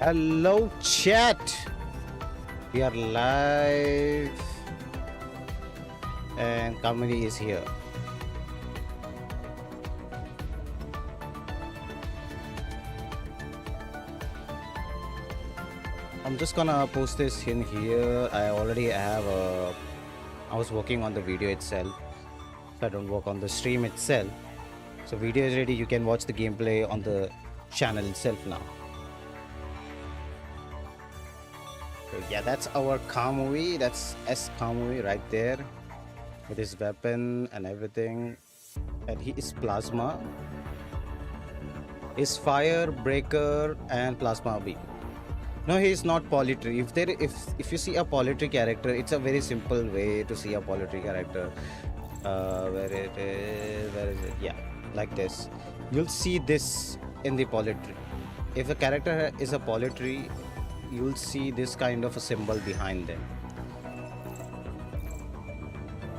Hello, chat. We are live, and Kamui is here. I'm just gonna post this in here. I already have I was working on the video itself, so I don't work on the stream itself. So video is ready. You can watch the gameplay on the channel itself now. So yeah, that's our Kamui. That's S Kamui right there with his weapon and everything. And he is plasma. Is fire, breaker, and plasma beam. No, he is not polytree. If you see a polytree character, it's a very simple way to see a polytree character. Where is it? Yeah, like this. You'll see this in the polytree. If a character is a polytree, you'll see this kind of a symbol behind them.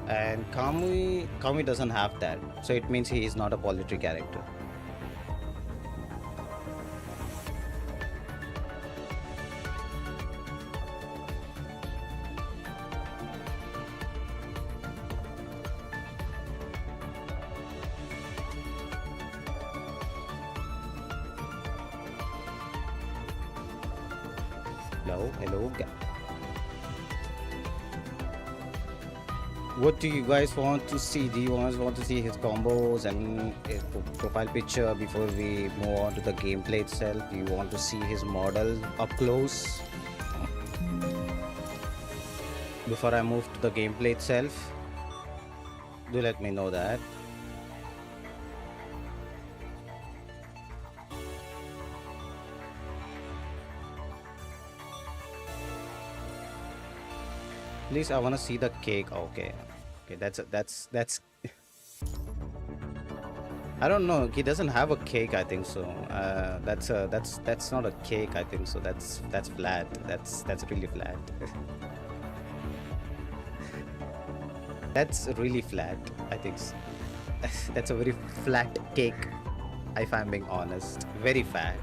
And Kamui doesn't have that, so it means he is not a polytree character. Hello. What do you guys want to see? Do you guys want to see his combos and his profile picture before we move on to the gameplay itself? Do you want to see his model up close before I move to the gameplay itself? Do let me know that. Please, I want to see the cake. Okay, that's I don't know, he doesn't have a cake, I think so. That's not a cake, I think so. That's flat. That's really flat. That's really flat, I think so. That's a very flat cake, if I'm being honest. Very fat.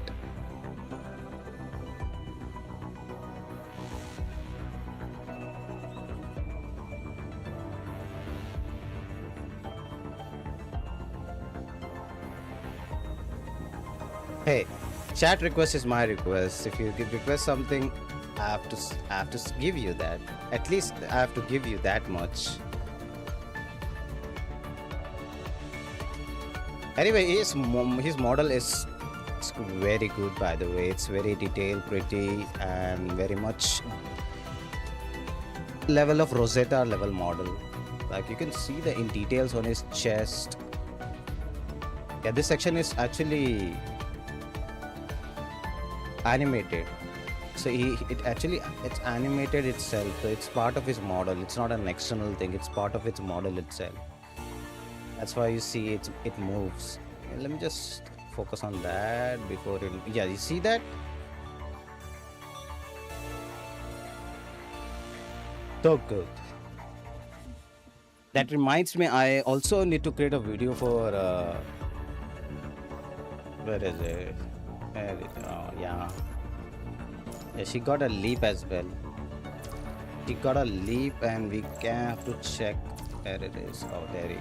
Hey, chat request is my request. If you request something, I have to give you that. At least I have to give you that much. Anyway, his model is very good, by the way. It's very detailed, pretty, and very much level of Rosetta level model. Like you can see the in details on his chest. Yeah, this section is actually animated, so it's animated itself, so it's part of his model. It's not an external thing, it's part of its model itself. That's why you see it moves. Let me just focus on that before it. Yeah, you see that? So good. That reminds me, I also need to create a video for where is it? Oh, yeah, she got a leap as well. She got a leap, and we can have to check where it is. Oh, there you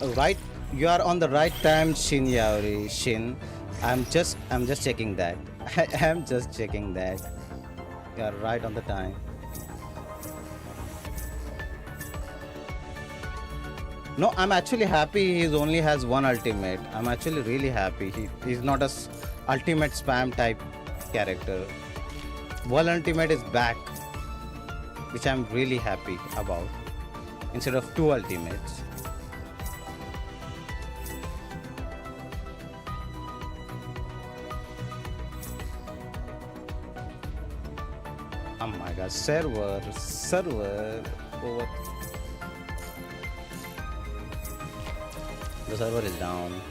go. Right, you are on the right time, Shin Yaori. Shin, I'm just checking that. I am just checking that. You are right on the time. No, I'm actually happy he only has one ultimate. I'm actually really happy. He's not a ultimate spam type character. One ultimate is back, which I'm really happy about, instead of two ultimates. Oh my god, server. Oh, what? The server is down.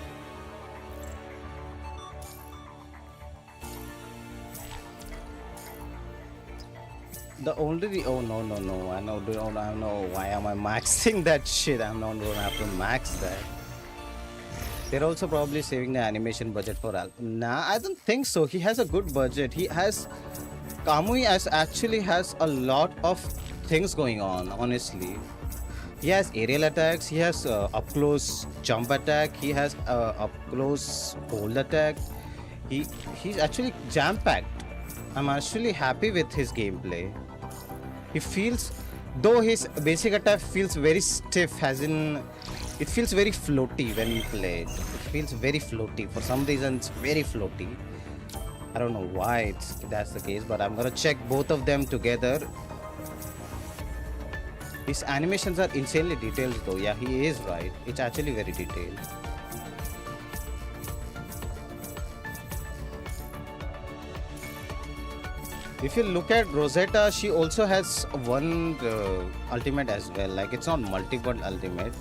The only oh no I know why am I maxing that shit. I'm not gonna have to max that. They're also probably saving the animation budget for Al. Nah, I don't think so. He has a good budget. He has Kamui as actually has a lot of things going on, honestly. He has aerial attacks, he has up close jump attack, he has up close hold attack. He's actually jam packed. I'm actually happy with his gameplay. He feels, though his basic attack feels very stiff, as in it feels very floaty when you play it. It feels very floaty. For some reason, it's very floaty. I don't know why that's the case, but I'm gonna check both of them together. His animations are insanely detailed though. Yeah, he is right. It's actually very detailed. If you look at Rosetta, she also has one ultimate as well. Like, it's not multiple ultimate.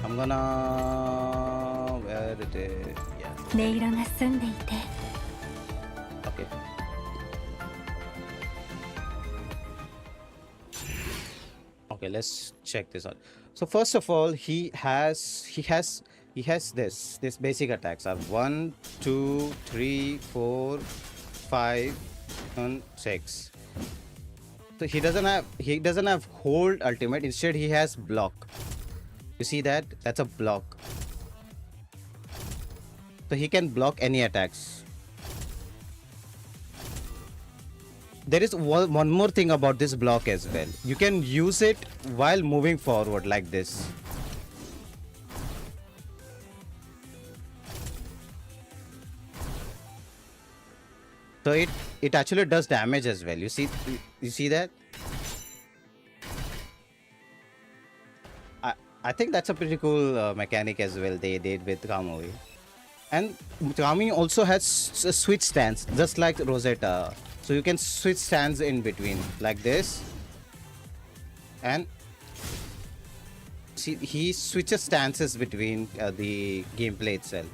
I'm gonna... Where it is? Yeah. Okay. Okay, let's check this out. So first of all, he has this basic attacks are 1, 2, 3, 4, 5, and 6. So he doesn't have hold ultimate. Instead, he has block. You see that? That's a block. So he can block any attacks. There is one more thing about this block as well. You can use it while moving forward like this. So it actually does damage as well. You see that? I think that's a pretty cool mechanic as well they did with Kamui. And Kamui also has a switch stance just like Rosetta. So you can switch stands in between like this, and see he switches stances between the gameplay itself.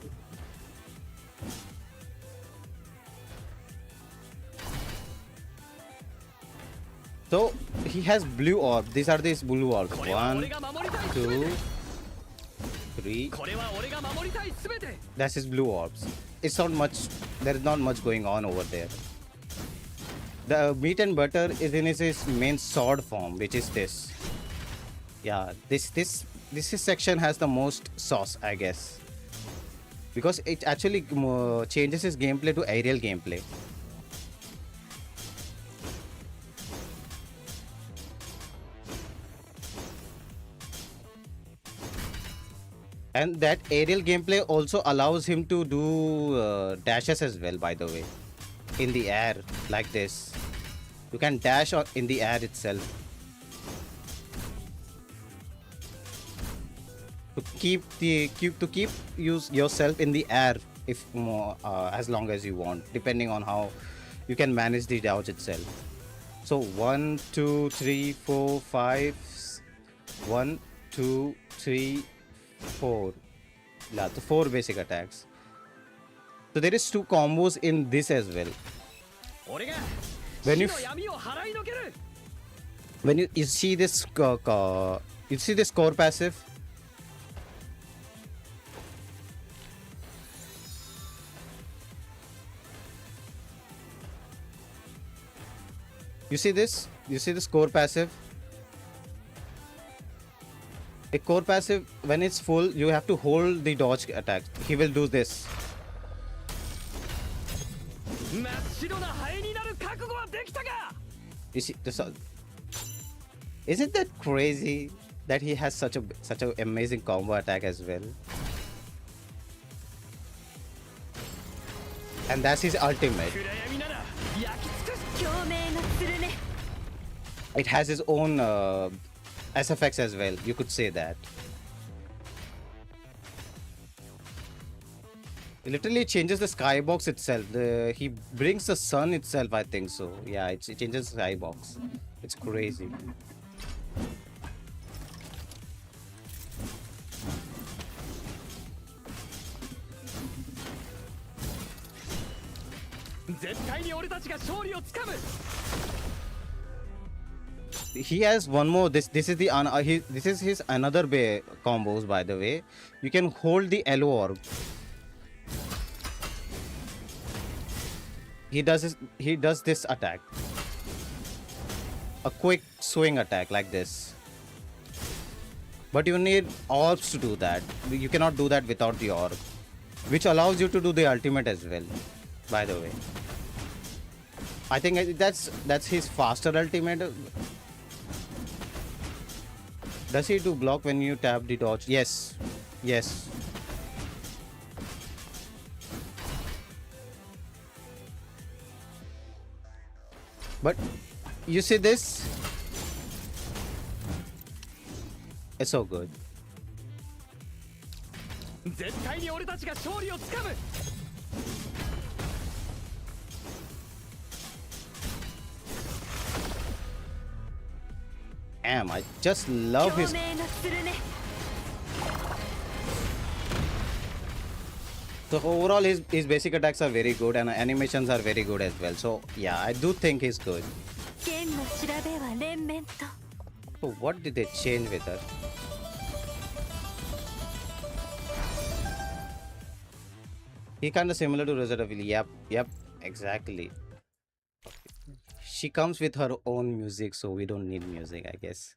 So he has blue orb. These are these blue orbs. 1, 2, 3. That's his blue orbs. It's not much. There is not much going on over there. The meat and butter is in his main sword form, which is this. Yeah, this section has the most sauce, I guess, because it actually changes his gameplay to aerial gameplay. And that aerial gameplay also allows him to do dashes as well, by the way, in the air like this. You can dash in the air itself to keep yourself in the air if as long as you want, depending on how you can manage the dodge itself. So 1, 2, 3, 4, 5. 1, 2, 3, 4. Yeah, the 4 basic attacks. So there is 2 combos in this as well. When you see this core passive, you see this core passive. A core passive, when it's full, you have to hold the dodge attack. He will do this. You see this? Isn't that crazy that he has such an amazing combo attack as well? And that's his ultimate. It has his own SFX as well. You could say that. It literally changes the skybox itself. He brings the sun itself, I think so. Yeah, it changes the skybox. It's crazy. He has one more. This is the this is his another combos, by the way. You can hold the L orb. He does this attack. A quick swing attack like this. But you need orbs to do that. You cannot do that without the orb, which allows you to do the ultimate as well, by the way. I think that's his faster ultimate. Does he do block when you tap the dodge? Yes. Yes. But you see this? It's so good. Damn, I just love his... So overall, his basic attacks are very good and animations are very good as well. So yeah, I do think he's good. So what did they change with her? He kind of similar to Rosetta Vili. Yep, exactly. She comes with her own music, so we don't need music, I guess.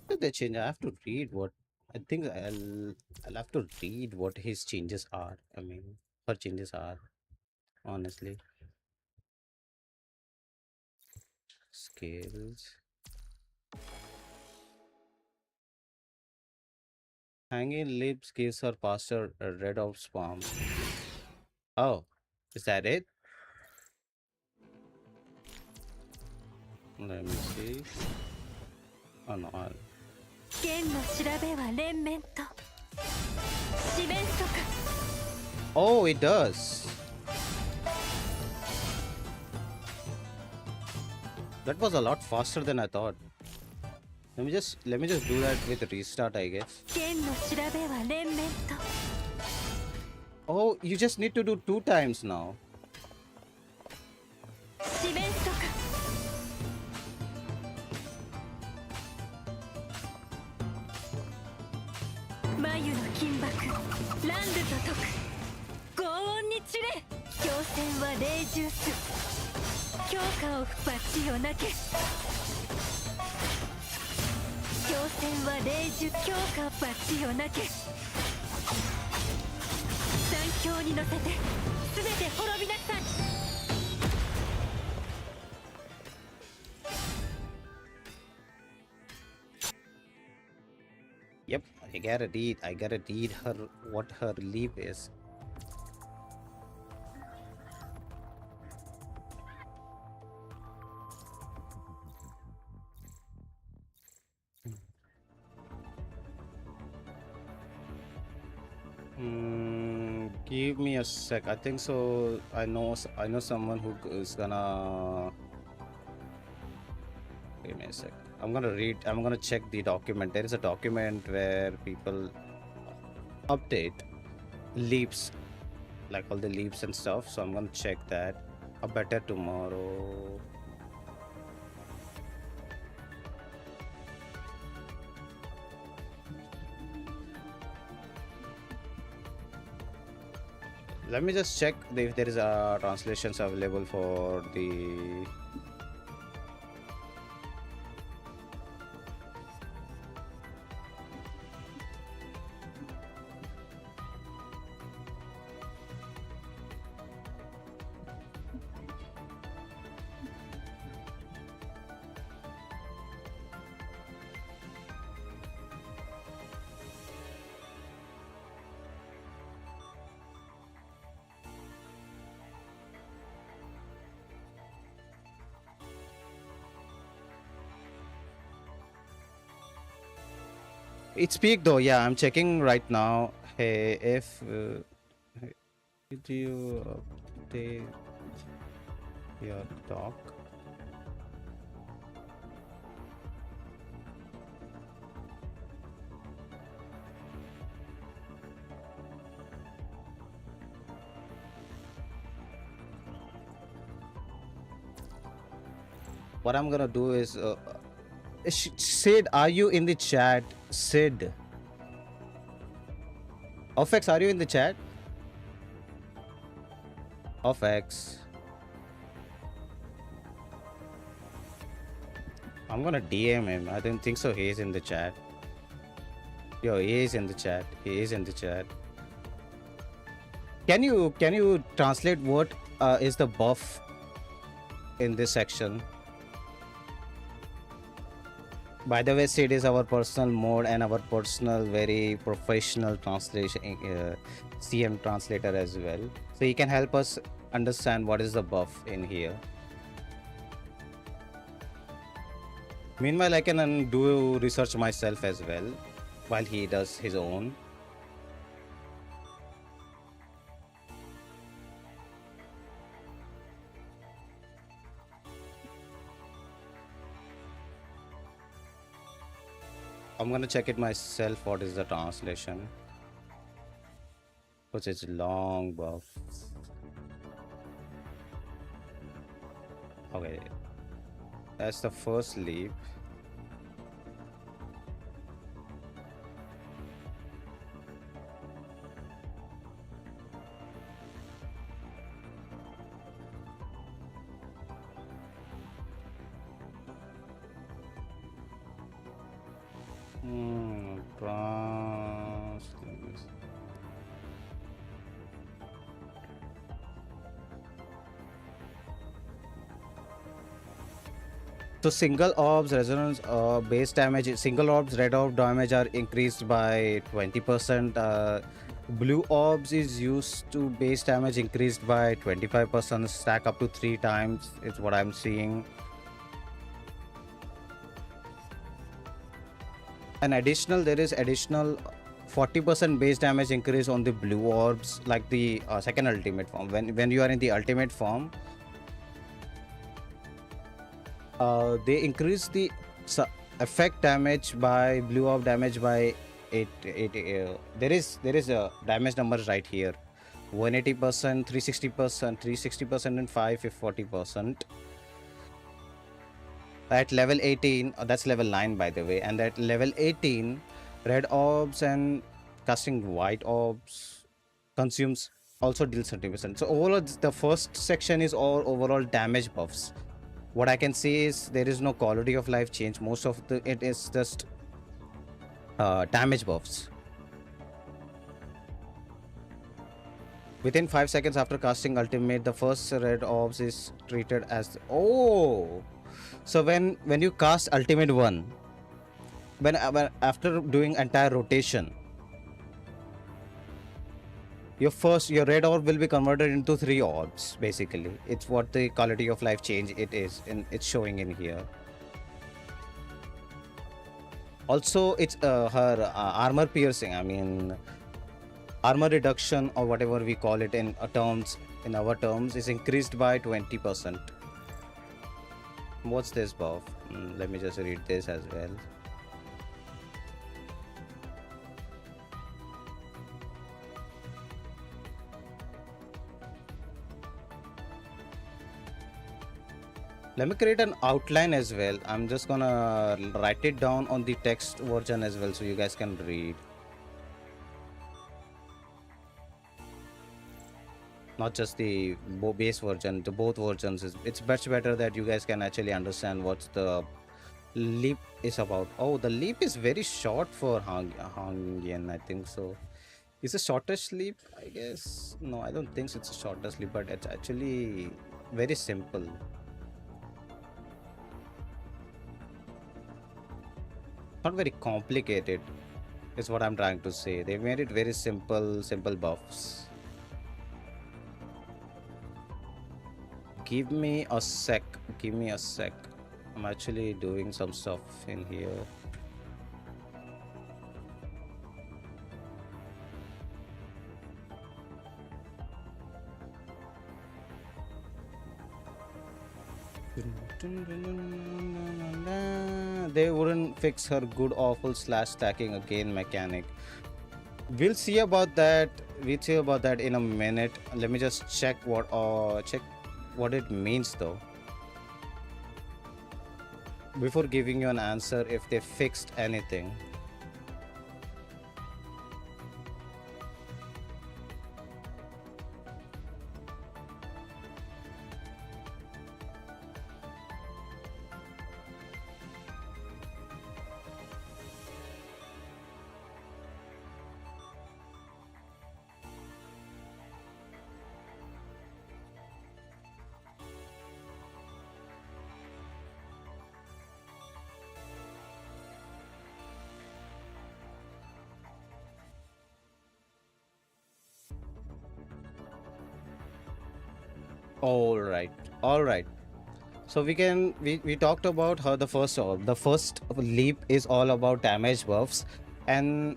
What did they change? I have to read what... I think I'll have to read what his changes are. I mean, her changes are, honestly. Scales. Hanging lips gives her faster red of spam. Oh, is that it? Let me see. Oh no. Oh, it does. That was a lot faster than I thought. Let me just do that with restart, I guess. Oh, you just need to do 2 times now. Yep, I gotta read her what her leap is. Give me a sec. I think so. I know someone who is gonna... Give me a sec. I'm gonna check the document. There is a document where people update leaps, like all the leaps and stuff. So I'm gonna check that. A better tomorrow. Let me just check if there is a translations available for the... It's peak though. Yeah, I'm checking right now. Hey, if hey, did you update your doc? What I'm gonna do is, Sid, are you in the chat? Sid, Ofex, are you in the chat? Ofex, I'm gonna DM him. I don't think so. He's in the chat. Yo, he is in the chat. He is in the chat. Can you translate what is the buff in this section? By the way, Sid is our personal mode and our personal, very professional translation CM translator as well. So he can help us understand what is the buff in here. Meanwhile, I can do research myself as well while he does his own. I'm gonna check it myself. What is the translation? Which is long buff. Okay, that's the first leap. So single orbs resonance base damage, single orbs red orb damage are increased by 20%. Blue orbs is used to base damage increased by 25%, stack up to 3 times is what I'm seeing. And additional, there is additional 40% base damage increase on the blue orbs, like the second ultimate form. When you are in the ultimate form, they increase the effect damage by blue orb damage by 8. There is a damage numbers right here: 180%, 360%, 360%, and 540%. At level 18, that's level 9 by the way, and at level 18, red orbs and casting white orbs consumes also deals 30%. So overall, the first section is all overall damage buffs. What I can say is there is no quality of life change. Most of it is just damage buffs. Within 5 seconds after casting ultimate, the first red orbs is treated as so when you cast ultimate 1, when after doing entire rotation, your red orb will be converted into 3 orbs. Basically, it's what the quality of life change it is, and it's showing in here. Also, it's her armor piercing. I mean, armor reduction or whatever we call it in our terms is increased by 20%. What's this buff? Let me just read this as well. Let me create an outline as well. I'm just gonna write it down on the text version as well so you guys can read. Not just the base version, the both versions. It's much better that you guys can actually understand what the leap is about. Oh, the leap is very short for Hangian, I think so. Is the shortest leap? I guess no, I don't think it's the shortest leap, but it's actually very simple. Not very complicated is what I'm trying to say. They made it very simple buffs. Give me a sec. I'm actually doing some stuff in here. They wouldn't fix her good awful slash stacking again mechanic. We'll see about that. We'll see about that in a minute. Let me just check what it means though. Before giving you an answer if they fixed anything. All right. So we talked about how the first leap is all about damage buffs, and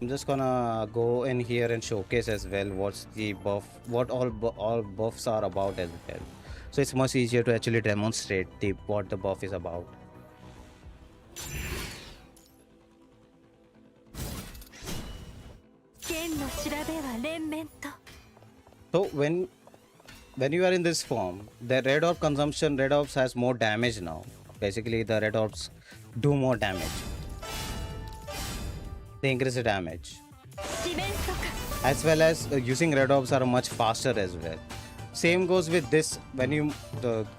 I'm just gonna go in here and showcase as well what's the buff, what all buffs are about as well. So it's much easier to actually demonstrate what the buff is about. So when you are in this form, the red orb consumption, red orbs has more damage now. Basically, the red orbs do more damage. They increase the damage. As well as using red orbs are much faster as well. Same goes with this when you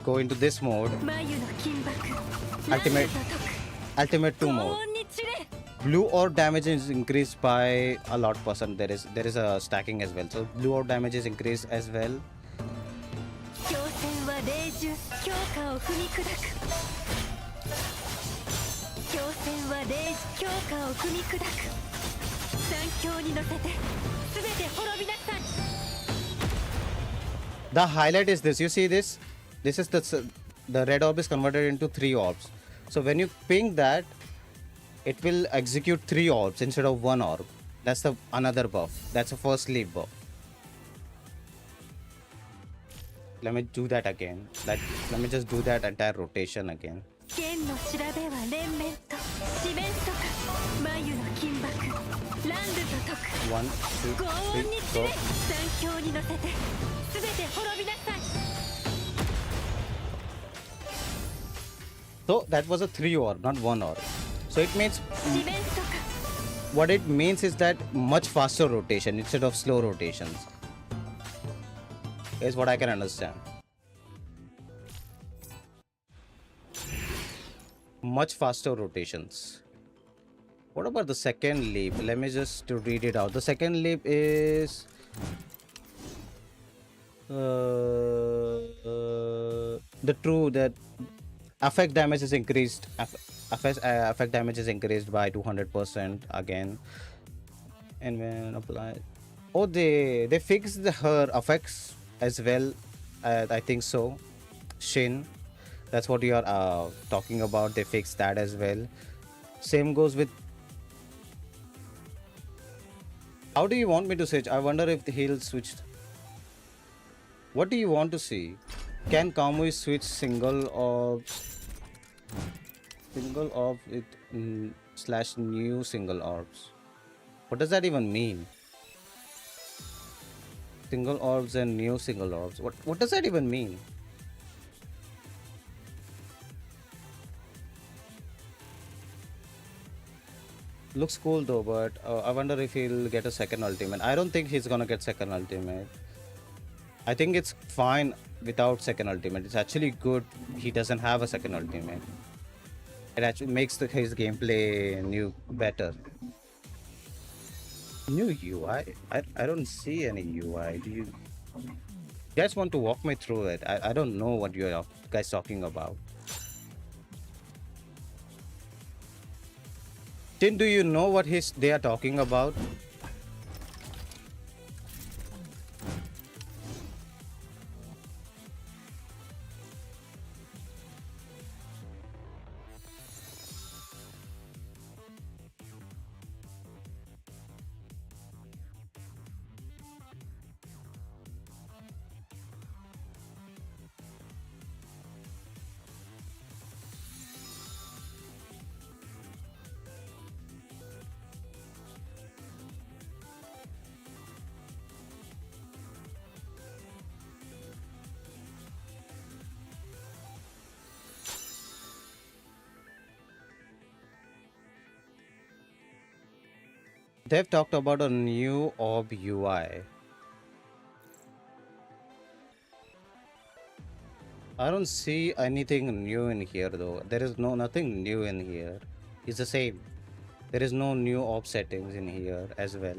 go into this mode. Ultimate 2 mode. Blue orb damage is increased by a lot percent. There is a stacking as well. So blue orb damage is increased as well. The highlight is this. You see this? This is the red orb is converted into 3 orbs. So when you ping that, it will execute 3 orbs instead of 1 orb. That's the another buff. That's a first leap buff. Let me do that again. Let me just do that entire rotation again. 1, 2, 3, go. So that was a 3 orb, not 1 orb. So it means what it means is that much faster rotation instead of slow rotations. Is what I can understand. Much faster rotations. What about the second leap? Let me just read it out. The second leap is that affect damage is increased. Affect damage is increased by 200% again. And when applied, oh, they fixed her effects as well. I think so. Shin, that's what you are talking about. They fixed that as well. Same goes with. How do you want me to switch? I wonder if he'll switch. What do you want to see? Can Kamui switch single orbs with slash new single orbs? What does that even mean? Single orbs and new single orbs. What does that even mean? Looks cool though, but I wonder if he'll get a second ultimate. I don't think he's gonna get second ultimate. I think it's fine without second ultimate. It's actually good he doesn't have a second ultimate. It actually makes his gameplay better. New UI? I don't see any UI. Do you guys want to walk me through it? I don't know what you're guys talking about. Tin, do you know what they are talking about? They've talked about a new orb UI. I don't see anything new in here though. There is nothing new in here. It's the same. There is no new orb settings in here as well.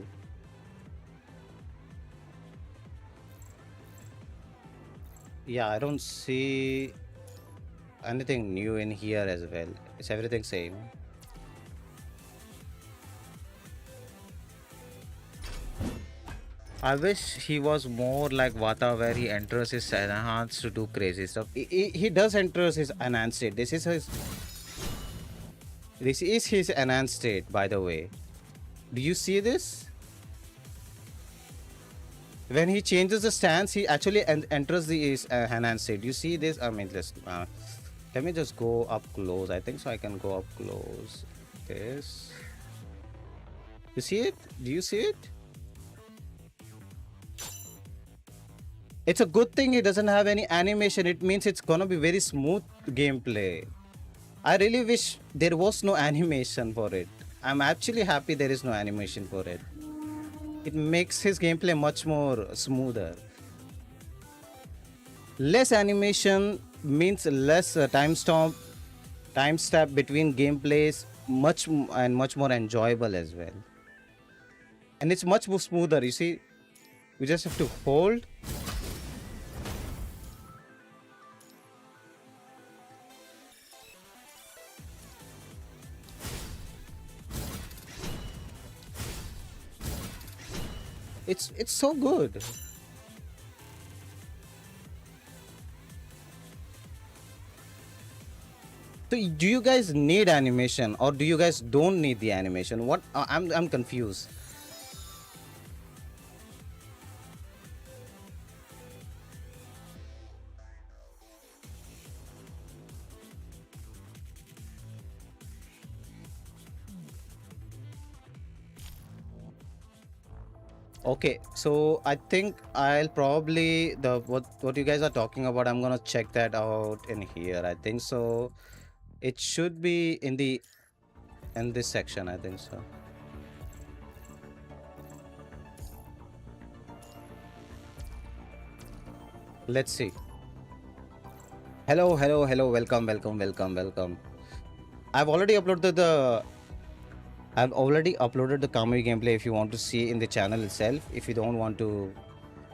Yeah, I don't see anything new in here as well. It's everything same. I wish he was more like Vata, where he enters his enhanced to do crazy stuff. He does enters his enhanced state. This is his enhanced state, by the way. Do you see this? When he changes the stance, he actually enters the enhanced state. You see this? I mean, let me just go up close. I think so. I can go up close. This. You see it? Do you see it? It's a good thing it doesn't have any animation. It means it's gonna be very smooth gameplay. I really wish there was no animation for it. I'm actually happy there is no animation for it. It makes his gameplay much more smoother. Less animation means less time step between gameplays, much more enjoyable as well. And it's much more smoother. You see, we just have to hold. It's so good. So do you guys need animation, or do you guys don't need the animation? What I'm confused. Okay, so I think I'll probably what you guys are talking about, I'm gonna check that out in here. I think so. It should be in this section, I think so. Let's see. Hello, welcome. I've already uploaded the Kamui gameplay if you want to see in the channel itself. If you don't want to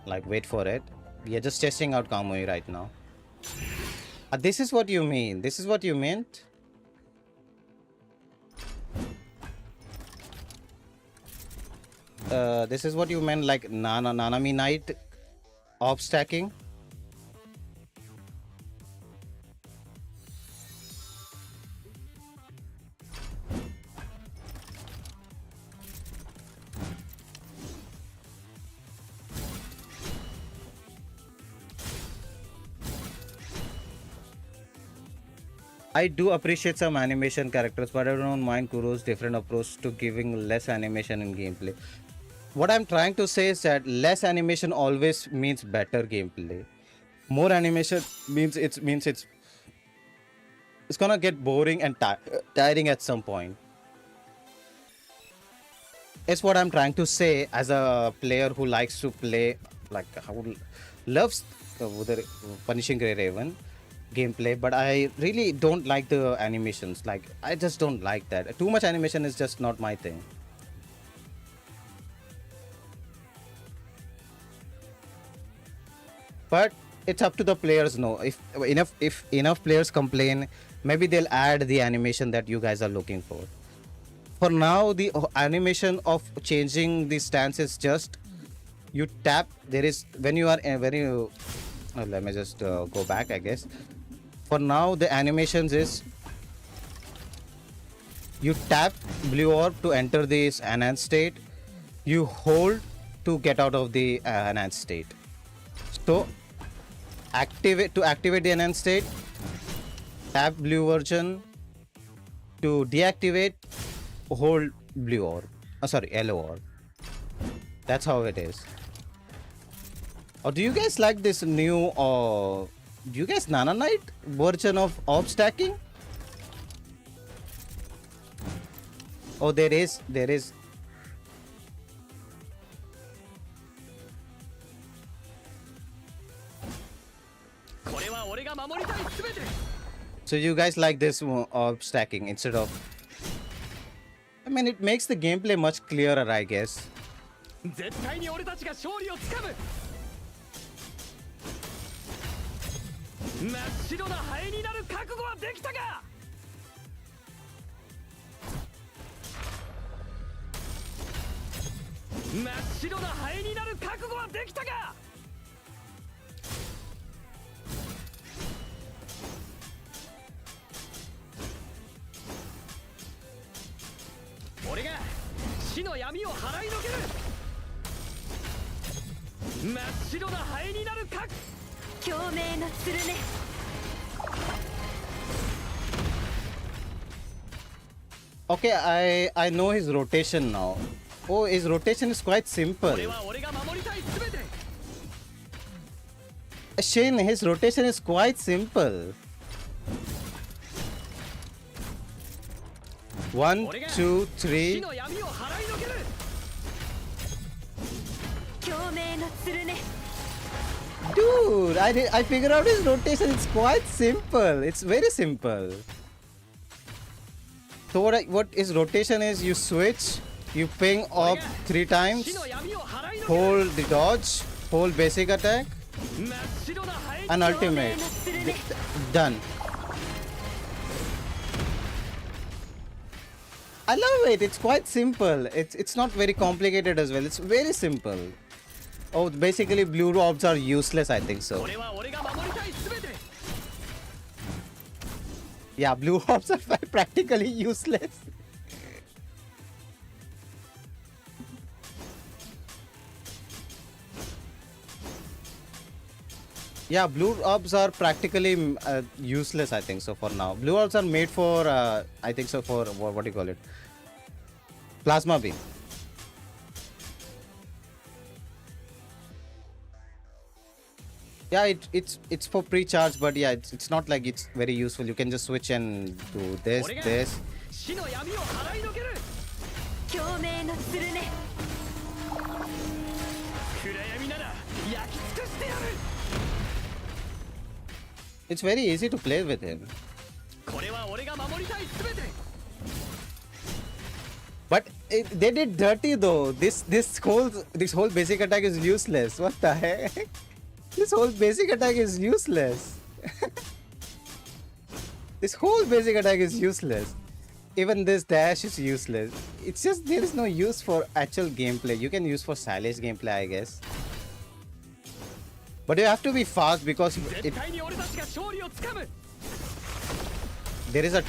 like wait for it, we are just testing out Kamui right now. This is what you mean. This is what you meant. This is what you meant, like Nanami Knight orb stacking. I do appreciate some animation characters, but I don't mind Kuro's different approach to giving less animation in gameplay. What I'm trying to say is that less animation always means better gameplay. More animation means it's gonna get boring and tiring at some point. It's what I'm trying to say as a player who likes to play, like, who loves the Punishing Grey Raven gameplay, but I really don't like the animations. Like, I just don't like that. Too much animation is just not my thing. But it's up to the players. No, if enough players complain, maybe they'll add the animation that you guys are looking for. For now, the animation of changing the stance is just you tap. There is when you let me just go back, I guess. For now, the animations is you tap blue orb to enter this enhanced state. You hold to get out of the enhanced state. So activate the enhanced state. Tap blue version. To deactivate, hold blue orb. Yellow orb. That's how it is. Or do you guys like this new do you guys Nana Knight version of orb stacking? Oh, there is So you guys like this stacking instead of... I mean, it makes the gameplay much clearer, I guess. 絶対に俺たちが勝利をつかむ。真っ白なハエになる覚悟はできたか。真っ白なハエになる覚悟はできたか。俺が死の闇を払いのける。真っ白なハエになるか。共鳴のするね。Okay, I know his rotation now. Oh, his rotation is quite simple. Shane, his rotation is quite simple. 1, 2, 3. Dude, I figured out his rotation. It's quite simple. It's very simple. So what his rotation is, you switch, you ping up 3 times, hold the dodge, hold basic attack, and ultimate. Done. I love it. It's quite simple. It's not very complicated as well. It's very simple. Oh, basically blue orbs are useless, I think so. Yeah, blue orbs are practically useless. Yeah, blue orbs are practically useless, I think so for now. Blue orbs are made for, I think so for, what do you call it? Plasma beam. Yeah, it's for pre-charge, but yeah, it's not like it's very useful. You can just switch and do this. It's very easy to play with him. But they did dirty though. This whole basic attack is useless. What the heck? This whole basic attack is useless. This whole basic attack is useless. Even this dash is useless. It's just there is no use for actual gameplay. You can use for stylish gameplay, I guess. But you have to be fast because there is a...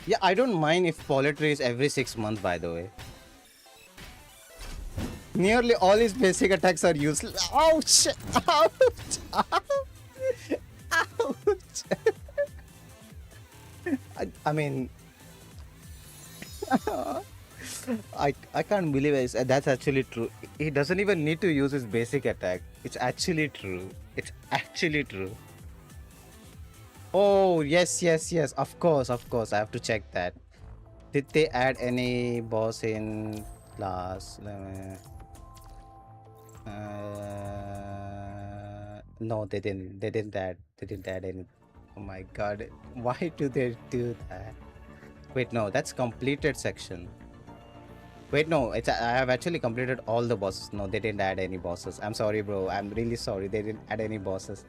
Yeah, I don't mind if poetry is every 6 months, by the way. Nearly all his basic attacks are useless. Ouch! Ouch! Ouch! I mean... I can't believe it. That's actually true. He doesn't even need to use his basic attack. It's actually true. It's actually true. Oh, yes. Of course. I have to check that. Did they add any boss in class? No, they didn't. They didn't add any. Oh my god. Why do they do that? Wait, no, that's completed section. Wait, no, I have actually completed all the bosses. No, they didn't add any bosses. I'm sorry, bro. I'm really sorry. They didn't add any bosses.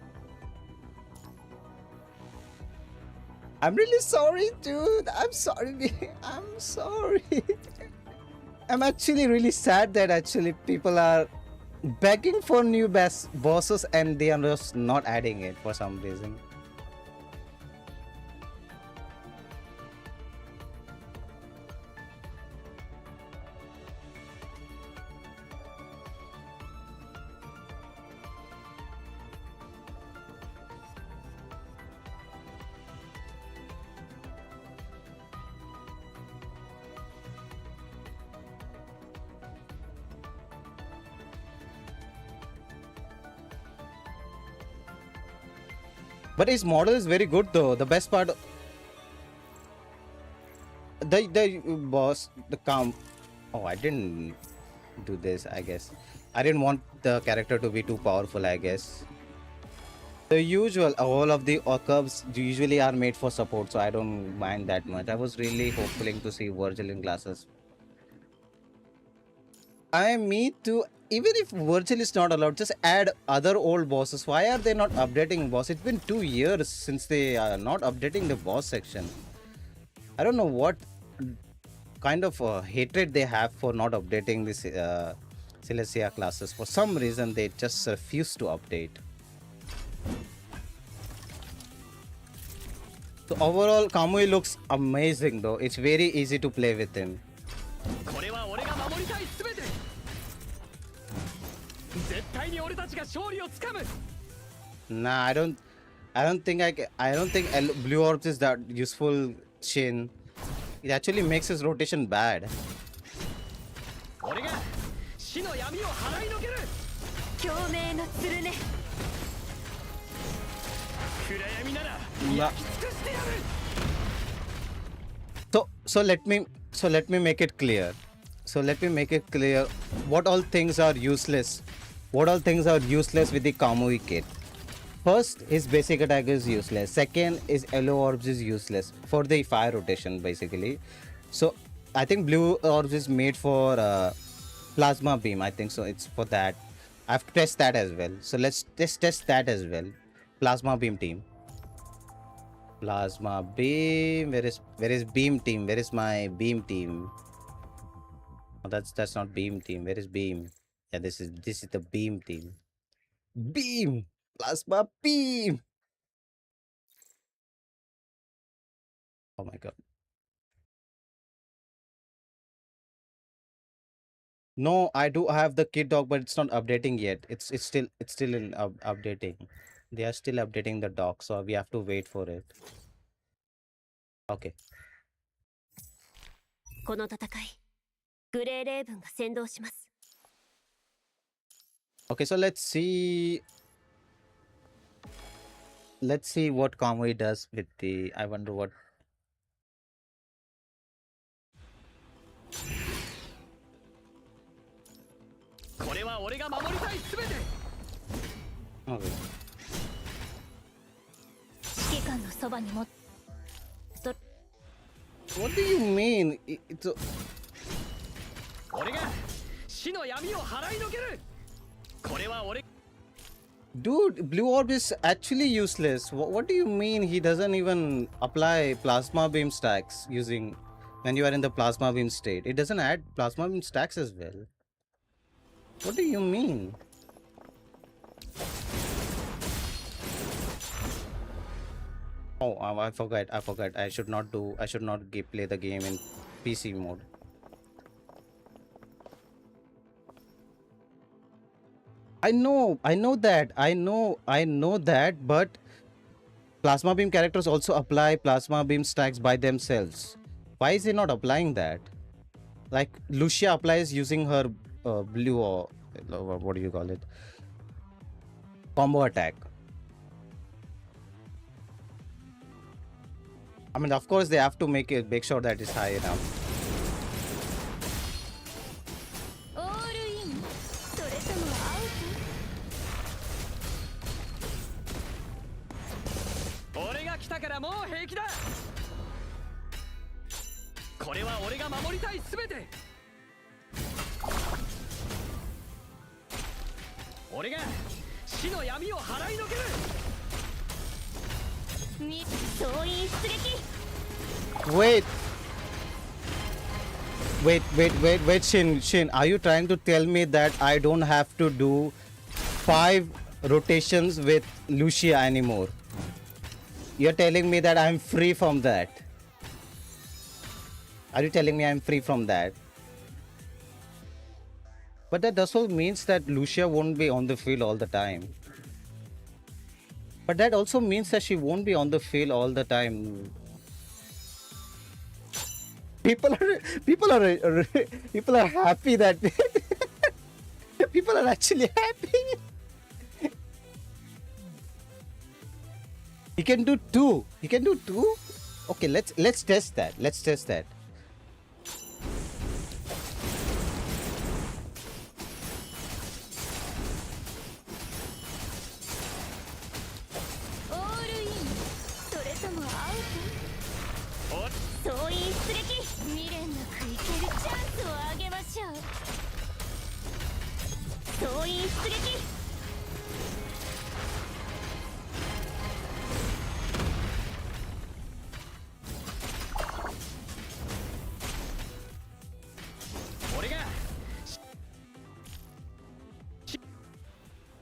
I'm really sorry, dude. I'm sorry. I'm sorry. I'm actually really sad that actually people are begging for new bosses and they are just not adding it for some reason. But his model is very good though. The best part the boss, the calm. Oh, I didn't do this. I guess I didn't want the character to be too powerful. I guess the usual. All of the curves usually are made for support, so I don't mind that much. I was really hoping to see Virgil in glasses. I me too. Even if Virgil is not allowed, just add other old bosses. Why are they not updating boss? It's been 2 years since they are not updating the boss section. I don't know what kind of hatred they have for not updating this Celestia classes. For some reason, they just refuse to update. So overall, Kamui looks amazing though. It's very easy to play with him. これは俺が守りたいすべて絶対に俺たちが勝利をつかむ Nah, I don't think I don't think Blue Orbs is that useful. Shin. It actually makes his rotation bad. 俺が死の闇を払いのける共鳴の鶴ね暗闇なら La- 焼き尽くしてやる So let me make it clear. So let me make it clear what all things are useless. What all things are useless with the Kamui kit. First, his basic attack is useless. Second, his yellow orbs is useless for the fire rotation basically. So I think blue orbs is made for plasma beam. I think so. It's for that. I have to test that as well. So let's test that as well. Plasma beam team. Plasma beam. Where is beam team? Where is my beam team? Oh, that's not beam team. Where is beam? Yeah, this is the beam team. Beam. Plasma beam. Oh my god. No, I do have the kid dog, but it's not updating yet. It's still in updating. They are still updating the dog, so we have to wait for it. Okay. この戦いグレーレーブンが先導します Okay, so let's see what Kamui does with the. I wonder what. Okay. 指揮官のそばにも What do you mean? It's a... 俺が死の闇を払いのけるこれは俺 Dude, Blue Orb is actually useless. What do you mean he doesn't even apply plasma beam stacks using when you are in the plasma beam state? It doesn't add plasma beam stacks as well. What do you mean? Oh, I forgot. I should not play the game in PC mode. I know that, but plasma beam characters also apply plasma beam stacks by themselves. Why is he not applying that? Like Lucia applies using her blue or what do you call it? Combo attack. I mean, of course, they have to make sure that it's high enough. オールインそれともアウト俺が来たからもう平気だこれは俺が守りたいすべて俺が死の闇を払いのける Wait, Shin, are you trying to tell me that I don't have to do 5 rotations with Lucia anymore? You're telling me that I'm free from that? Are you telling me I'm free from that? But that also means that Lucia won't be on the field all the time. But that also means that she won't be on the field all the time. People are happy that people are actually happy. He can do 2. Okay, let's test that.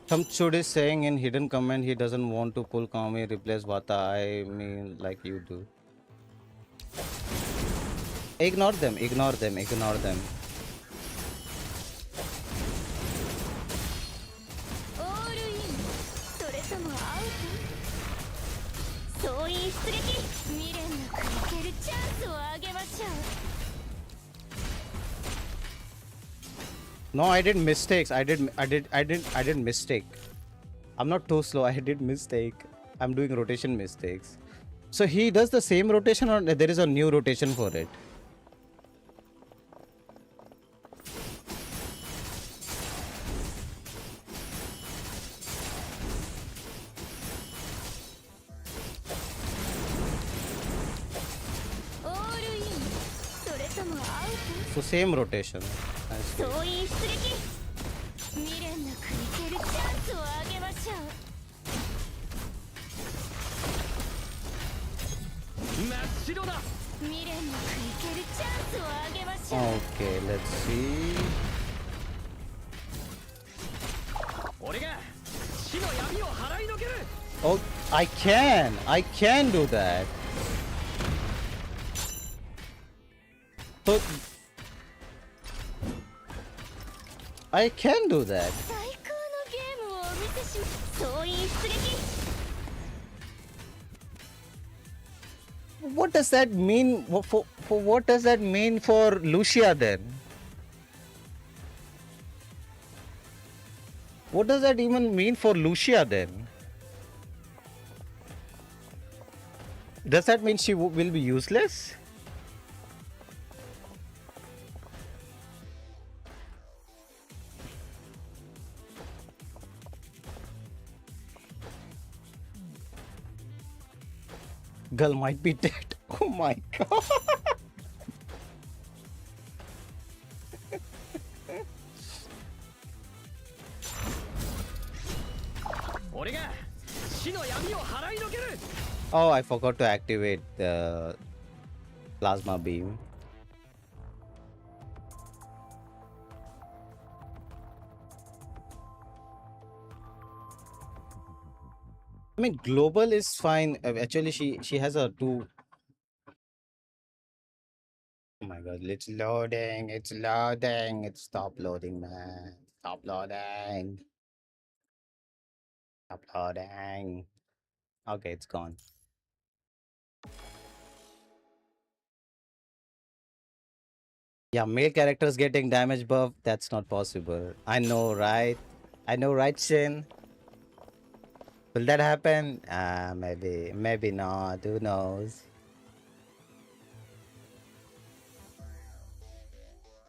Some chud is saying in hidden comment he doesn't want to pull Kamui replace Vata. I mean like you do. Ignore them, ignore them, ignore them. オールインそれともアウト総員出撃未練なくいけるチャンスをあげましょう No, I did mistakes. I did mistake. I'm not too slow. I did mistake. I'm doing rotation mistakes. So he does the same rotation or there is a new rotation for it? So same rotation. I see. 総員出撃未練なくいけるチャンスをあげましょう真っ白だ未練なくいけるチャンスをあげましょう Okay, let's see. 俺が死の闇を払いのける Oh, I can do that. So I can do that. 最高のゲームをお見せします総員出撃 What does that mean for what does that mean for Lucia then? What does that even mean for Lucia then? Does that mean she will be useless? Girl might be dead. Oh my god. 俺が死の闇を払いのける Oh, I forgot to activate the plasma beam. I mean, global is fine. Actually, she has a two. Oh my god, it's loading. It's loading. It's stop loading, man. Stop loading. Stop loading. Okay, it's gone. Yeah, male characters getting damage buff. That's not possible. I know, right? I know, right, Shin? Will that happen? Maybe not. Who knows?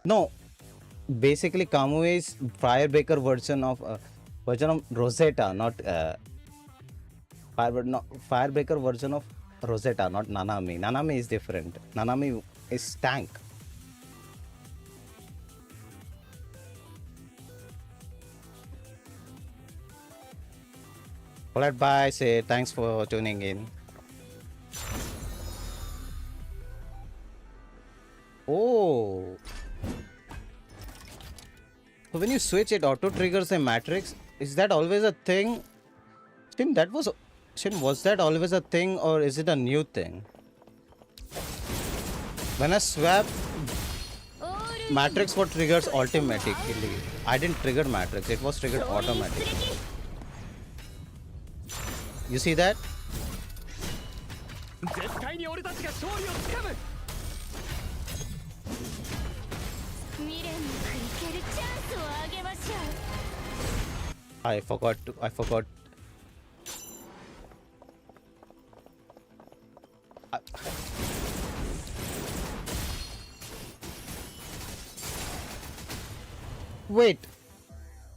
No, basically Kamui is Firebreaker version of Rosetta, not Firebreaker version of Rosetta, not Nanami. Nanami is different. Nanami is tank. Alright, bye. Say thanks for tuning in. Oh. So when you switch, it auto triggers a matrix. Is that always a thing? Shin, was that always a thing or is it a new thing? When I swap, matrix what triggers automatically. I didn't trigger matrix, it was triggered automatically. You see that? 絶対に俺たちが勝利をつかむ 未練なくいけるチャンスをあげましょう I forgot. Wait,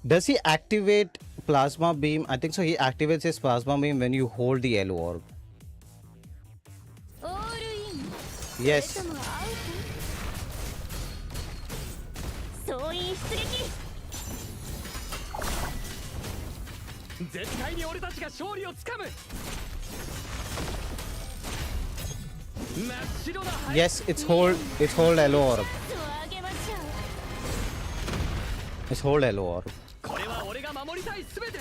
does he activate plasma beam? I think so. He activates his plasma beam when you hold the L orb. オールイン Yes. それともアウト総員出撃絶対に俺たちが勝利をつかむ真っ白な Yes, it's hold L orb. チャンスをあげましょう It's hold L orb. これは俺が守守りたいすべて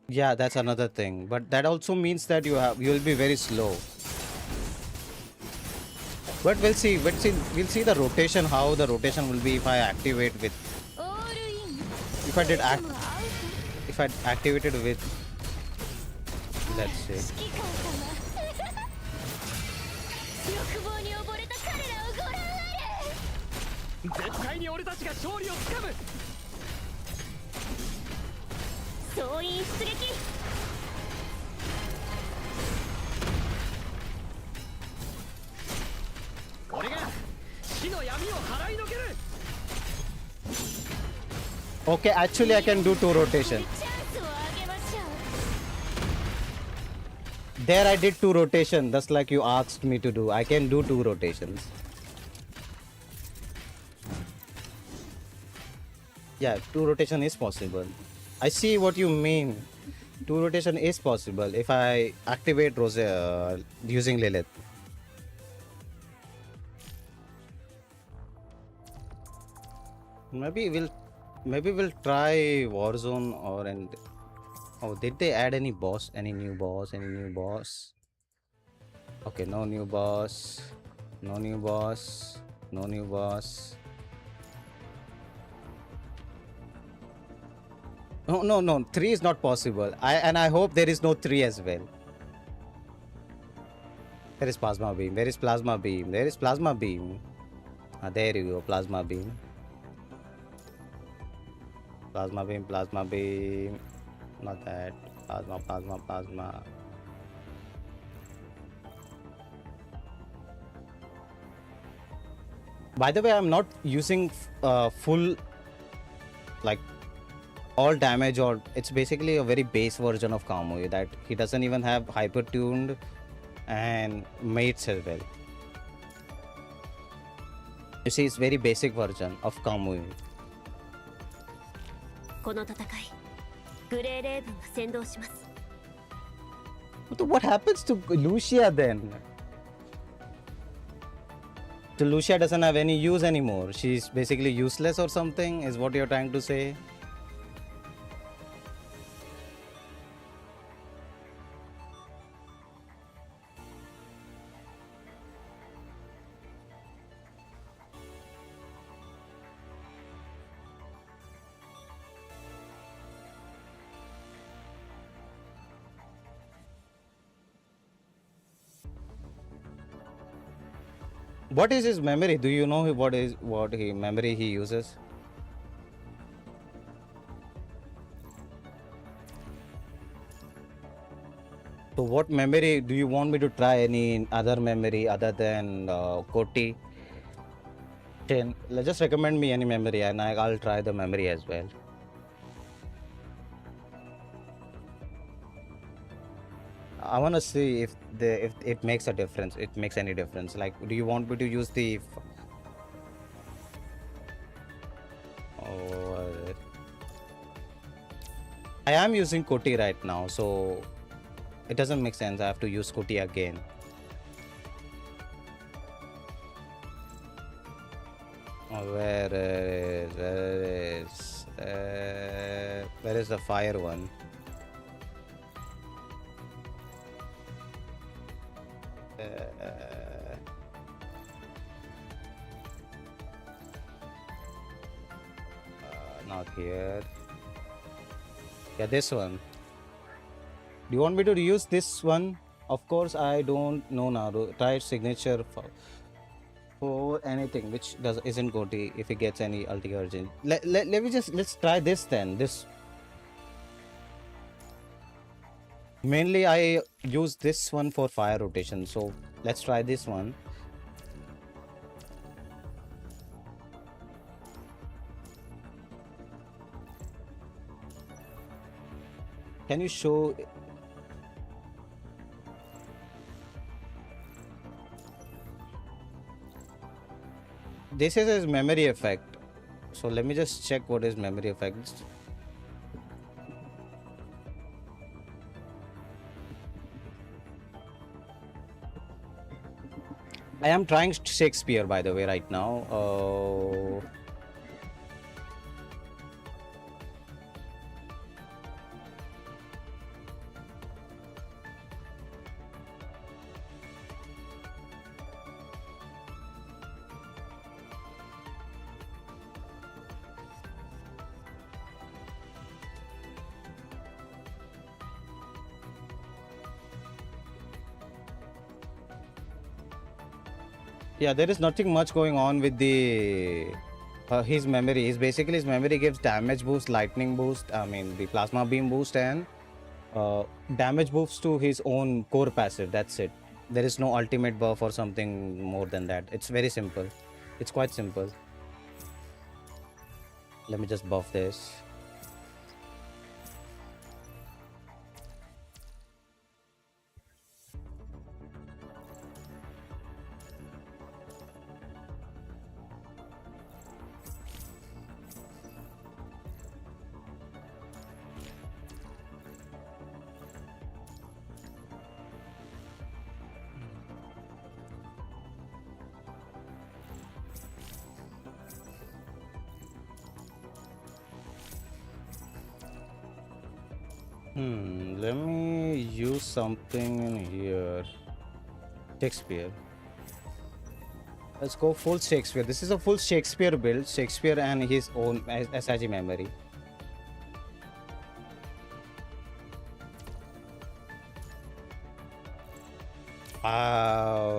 Yeah, that's another thing. But that also means that you'll be very slow. But we'll see. We'll see the rotation. How the rotation will be if I activate with. オールイン If I それ did と act. もアウ If I activated with. ト Let's see. 指揮官様欲望に溺れた彼らをご覧あれ絶対に俺たちが勝利をつかむ 総員出撃 俺が死の闇を払いのける Okay, actually I can do 2 rotation. チャンスをあげましょう There I did 2 rotation, just like you asked me to do. I can do 2 rotations. Yeah, 2 rotation is possible. I see what you mean. 2 rotation is possible if I activate Rose using Lilith. Maybe we'll try Warzone or and oh, did they add any boss? Any new boss? Any new boss? Okay, no new boss. No new boss. No new boss. No. 3 is not possible. I hope there is no 3 as well. There is plasma beam. There is plasma beam. There is plasma beam. There you go. Plasma beam. Plasma beam. Plasma beam. Not that. Plasma. By the way, I'm not using full like all damage, or it's basically a very base version of Kamui that he doesn't even have hyper tuned and mates as well. You see, it's very basic version of Kamui. この戦いグレーレーブンが先導します But what happens to Lucia then? So Lucia doesn't have any use anymore. She's basically useless or something, is what you're trying to say? What is his memory? Do you know what memory he uses? So what memory do you want me to try? Any other memory other than Koti? Just recommend me any memory and I'll try the memory as well. I want to see if it makes a difference. It makes any difference. Like, do you want me to use the? I am using Koti right now, so it doesn't make sense. I have to use Koti again. Where is the fire one? Not here. Yeah, this one. Do you want me to use this one? Of course, I don't know now. Try signature for anything which isn't Goti if it gets any ulti urgent. Let's try this then. This mainly I use this one for fire rotation, so let's try this one. Can you show? This is his memory effect. So let me just check what is memory effect. I am trying Shakespeare, by the way, right now. Yeah, there is nothing much going on with the his memory. His memory gives damage boost, lightning boost. I mean the plasma beam boost and damage boost to his own core passive. That's it. There is no ultimate buff or something more than that. It's very simple. It's quite simple. Let me just buff this. Let me use something in here. Shakespeare. Let's go full Shakespeare. This is a full Shakespeare build. Shakespeare and his own SIG memory.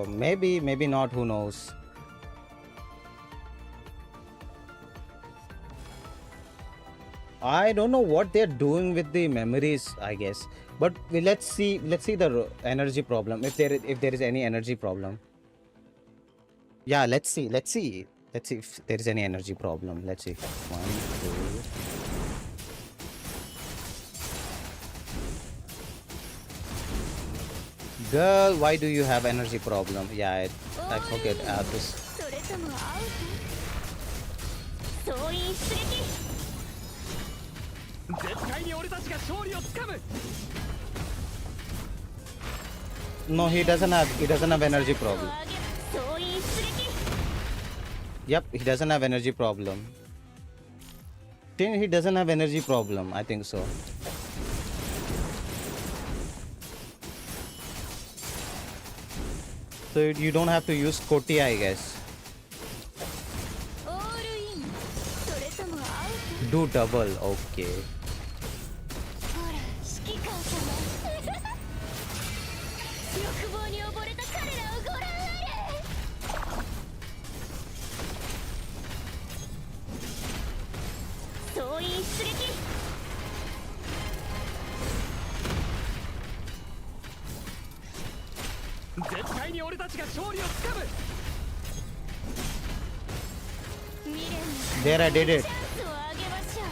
Maybe not. Who knows? I don't know what they're doing with the memories, I guess. But let's see the energy problem. If there is any energy problem. Yeah, let's see if there is any energy problem. Let's see. 1, 2. Girl, why do you have energy problem? Yeah, I forget this. それともアウト総員出撃 絶対に俺たちが勝利をつかむ No, he doesn't have energy problem. 総員出撃 Yep, he doesn't have energy problem. He doesn't have energy problem. I think so. So you don't have to use Koti, I guess. オールインそれともアウト Do double, okay. ほら指揮官様欲望に溺れた彼らをご覧あれ総員出撃 絶対に俺たちが勝利をつかむ 未練の There I did it. チャンスをあげましょ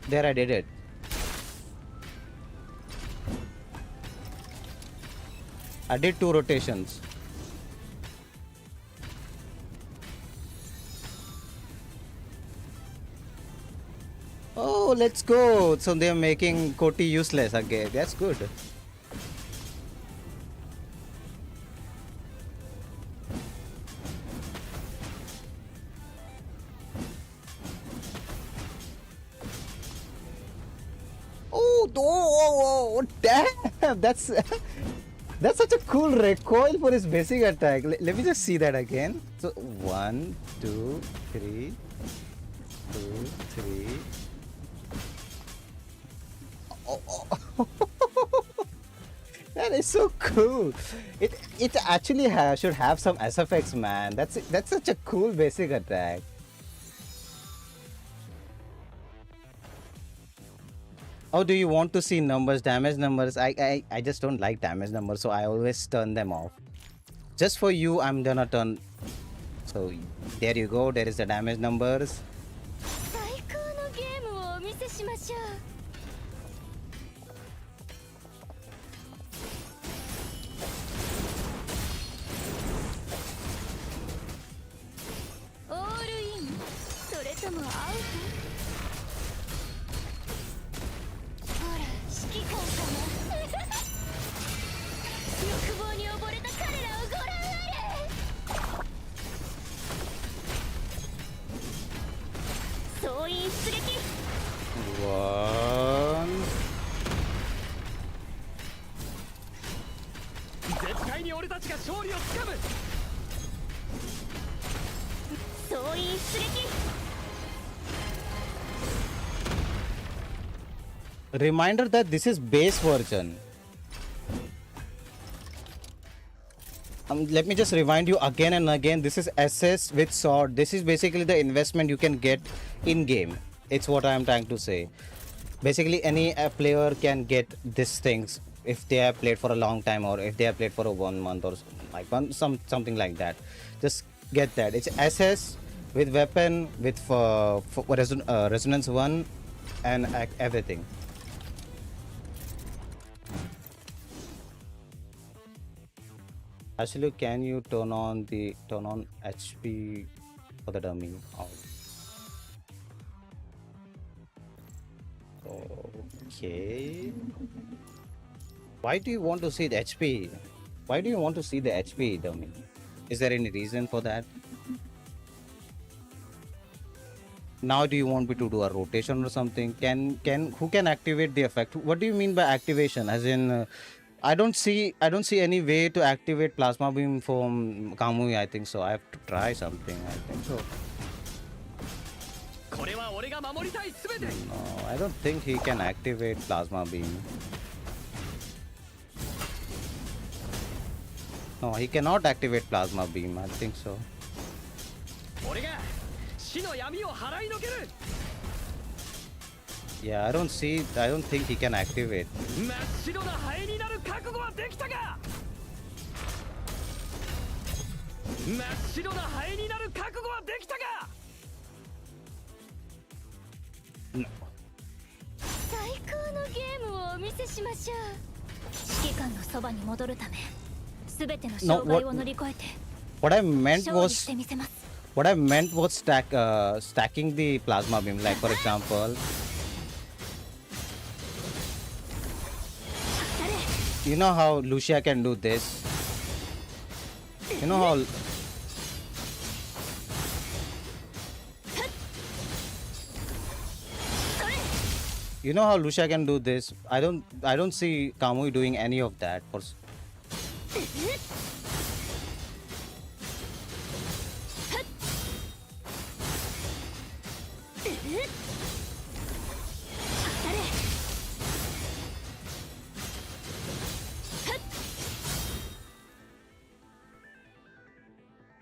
う There I did it. I did 2 rotations. Oh, let's go. So they're making Koti useless again. That's good. Oh, damn! That's such a cool recoil for his basic attack. Let me just see that again. So 1, 2, 3, 2, 3. Oh. That is so cool. It actually should have some SFX, man. That's such a cool basic attack. Oh, do you want to see numbers, damage numbers? I just don't like damage numbers, so I always turn them off. Just for you, I'm gonna turn. So there you go. There is the damage numbers. 最高のゲームをお見せしましょうオールインそれともアウトほら指揮官様欲望に溺れた彼 Reminder that this is base version. Let me just remind you again and again, this is SS with sword. This is basically the investment you can get in game. It's what I am trying to say. Basically any player can get these things if they have played for a long time, or if they have played for a 1 month, or like something like that. Just get that. It's SS with weapon, with resonance 1 and everything. Actually, can you turn on HP for the dummy? Oh. Okay. Why do you want to see the HP? Why do you want to see the HP dummy? Is there any reason for that? Now do you want me to do a rotation or something? Who can activate the effect? What do you mean by activation? As in I don't see any way to activate plasma beam from Kamui. I think so. I have to try something. I think so. No, I don't think he can activate plasma beam. No, he cannot activate plasma beam. I think so. Yeah, I don't think he can activate. No. No, what I meant was stacking the plasma beam. Like for example, you know how Lucia can do this? You know how Lucia can do this? I don't see Kamui doing any of that.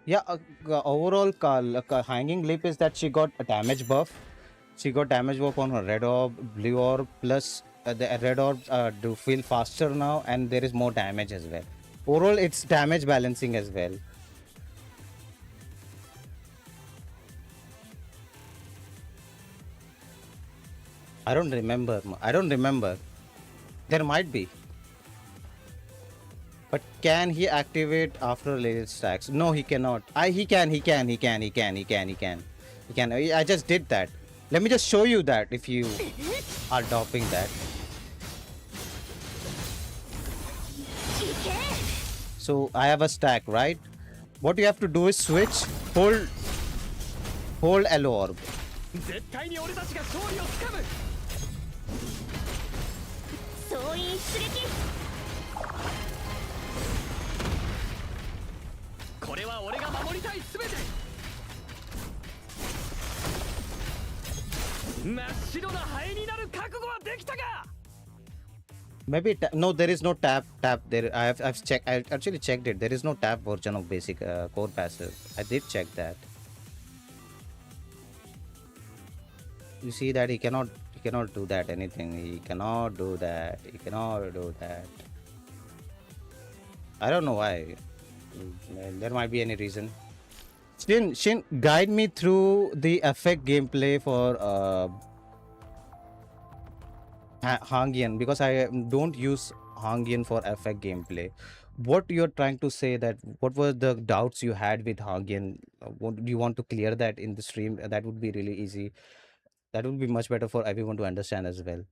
Yeah, overall hanging lip is that she got a damage buff. She got damage buff on her red orb, blue orb, plus the red orb do feel faster now, and there is more damage as well. Overall, it's damage balancing as well. I don't remember. There might be. But can he activate after laser stacks? No, he cannot. He can. I just did that. Let me just show you that if you are doping that. So I have a stack, right? What you have to do is switch, hold L orb. Maybe no, there is no tap there. I've actually checked it. There is no tap version of basic core passive. I did check that. You see that he cannot do that anything. He cannot do that. I don't know why. There might be any reason. Shin, guide me through the effect gameplay for Hangian, because I don't use Hangian for effect gameplay. What you're trying to say, that what were the doubts you had with Hangian? What do you want to clear that in the stream? That would be really easy. That would be much better for everyone to understand as well.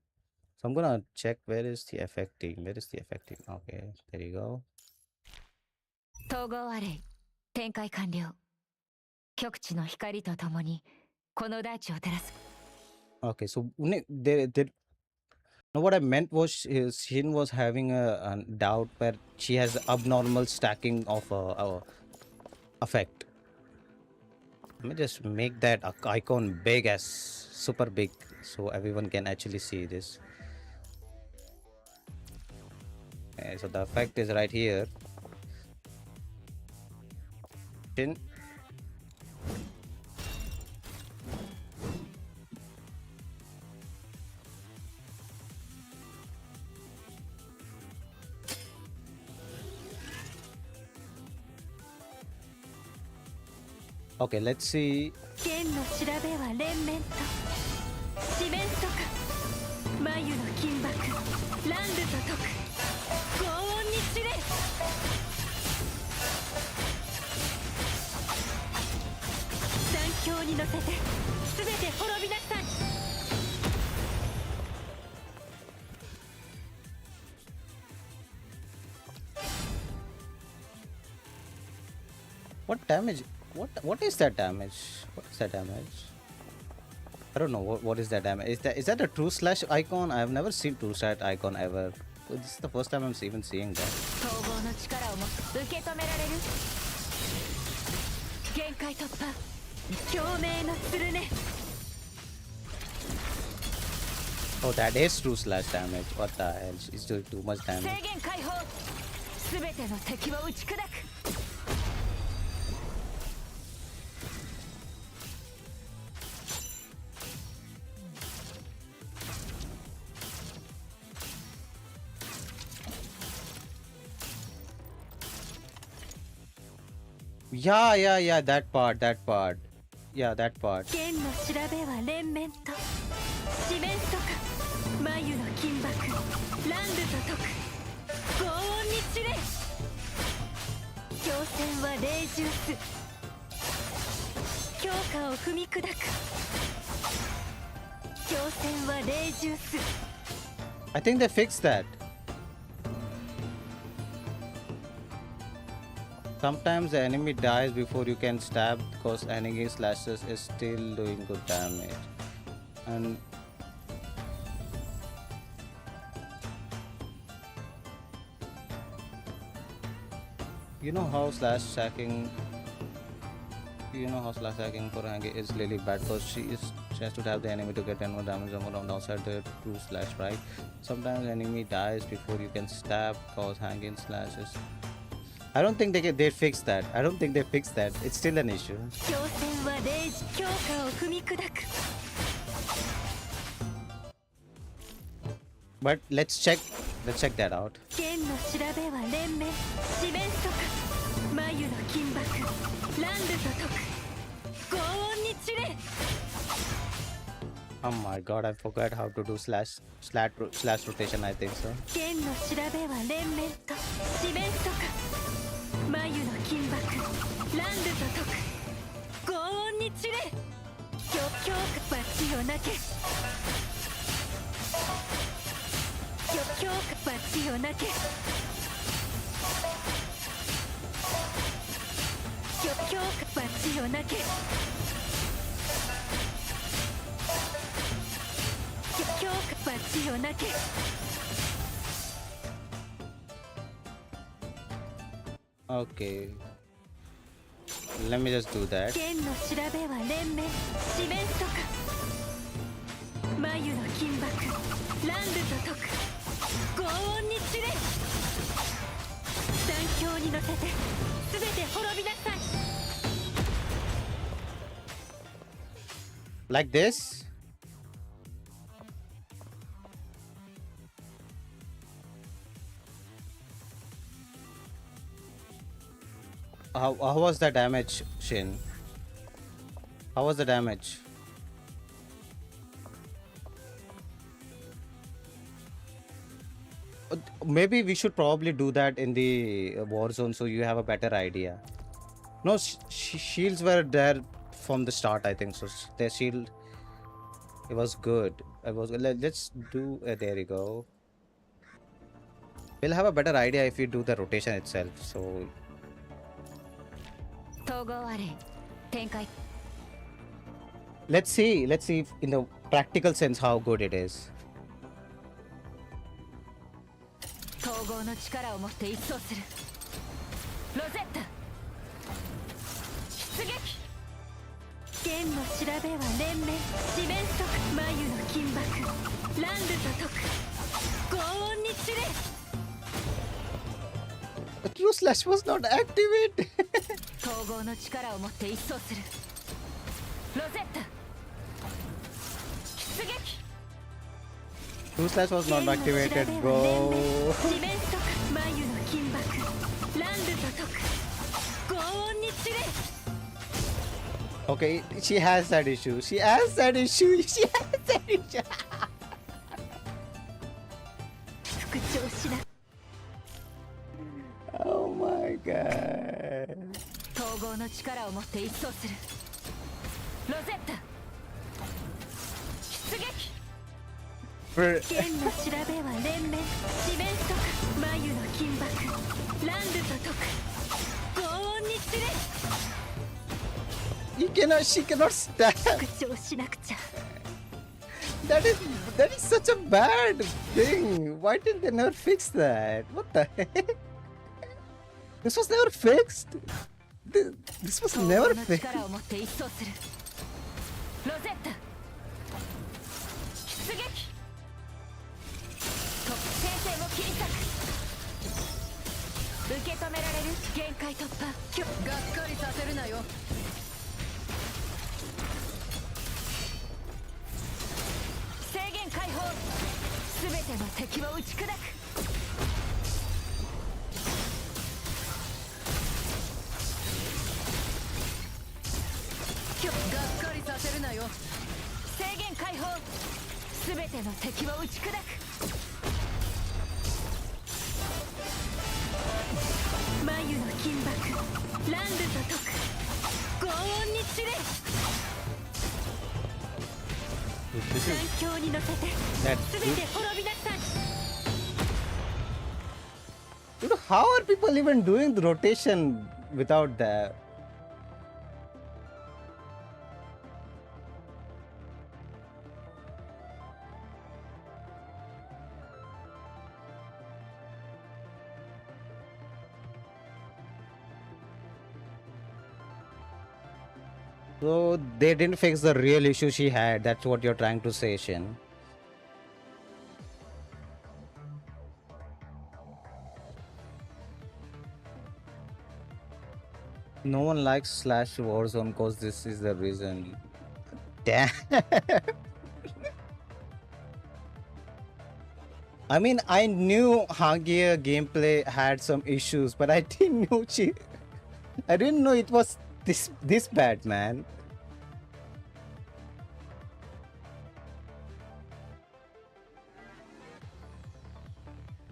So I'm gonna check where is the effect team. Okay, there you go. 統合アレイ展開完了。極地の光とともにこの大地を照らす。 Okay, so no, what I meant was Shin was having a doubt where she has abnormal stacking of effect. Let me just make that icon big, as super big, so everyone can actually see this. Okay, so the effect is right here. Chin. Okay, let's see. 剣の調べは連綿と四面とか眉の金箔乱舞と解く高音に散れ残響に乗せて全て滅びなさい What damage? What is that damage? What is that damage? I don't know what is that damage. Is that a true slash icon? I have never seen true slash icon ever. So this is the first time I'm even seeing that. 統合の力をも受け止められる限界突破共鳴のつるね Oh, that is true slash damage. What the hell? It's doing too much 制 damage. 限解放全ての敵を打ち砕く Yeah, that part. Yeah, that part. 剣の調べは連綿と四面とか眉の金箔乱舞と解く高音に散れ強戦は霊獣す強化を踏み砕く強戦は霊獣す I think they fixed that. Sometimes the enemy dies before you can stab because enemy slashes is still doing good damage. And you know how slash stacking for Hangi is really bad because she has to have the enemy to get 10 more damage around outside the true slash, right? Sometimes enemy dies before you can stab because hanging slashes. I don't think they fixed that. I don't think they fixed that. It's still an issue. 強戦は霊強化を踏み砕く But let's check that out. 剣の調べは連綿四面とか眉の金箔乱舞と解く高音に散れ Oh my god, I forgot how to do slash rotation, I think so. 剣の調べは連綿と四面とか眉の金箔乱舞と解く高音に散れ強化罰をなけ強化罰をなけ強化罰をなけ強化罰をなけ Okay. Let me just do that. 剣の調べは連綿四面とか眉の金箔乱舞と解く高音に散れ残響に乗せて全て滅びなさい Like this? How was the damage, Shin? How was the damage? Maybe we should probably do that in the war zone so you have a better idea. No, shields were there from the start, I think so. Their shield, it was good. Let's do. There you go. We'll have a better idea if we do the rotation itself. So 統合あれ展開 let's see if in the practical sense how good it is. 統合の力を持って一掃するロゼッタ出撃剣の調べは連綿四面速眉の金箔乱舞と解く轟音に散れ The true slash was not activated. 統合の力を持って一掃するロゼッタ出撃 True slash was not activated, bro. 四面速眉の金箔乱舞と解く轟音に散れ Okay, she has that issue. She has that issue. She has that issue. 復調しな Oh my god. 統合の力を持って一掃するロゼッタ出撃 For 剣の調べは連綿四面速眉の金箔乱舞と解く轟音に散れ she cannot stab. 復調しなくちゃ That is such a bad thing. Why didn't they never fix that? What the heck? This was never fixed. This was 統合 never の fixed. 力を持って一掃するロゼッタ出撃特先生を切り裂く受け止められる限界突破がっかりさせるなよ制限解放すべての敵を打ち砕くがっかりさせるなよ制限解放すべての敵を打ち砕く眉の金箔乱舞と解く轟音に散れ This 環 is 境に乗せて that. すべて滅びなさい Dude, how are people even doing the rotation without that? So they didn't fix the real issue she had. That's what you're trying to say, Shin. No one likes Slash Warzone because this is the reason. Damn. I mean, I knew Hagia gameplay had some issues, but I didn't know I didn't know it was this bad, man.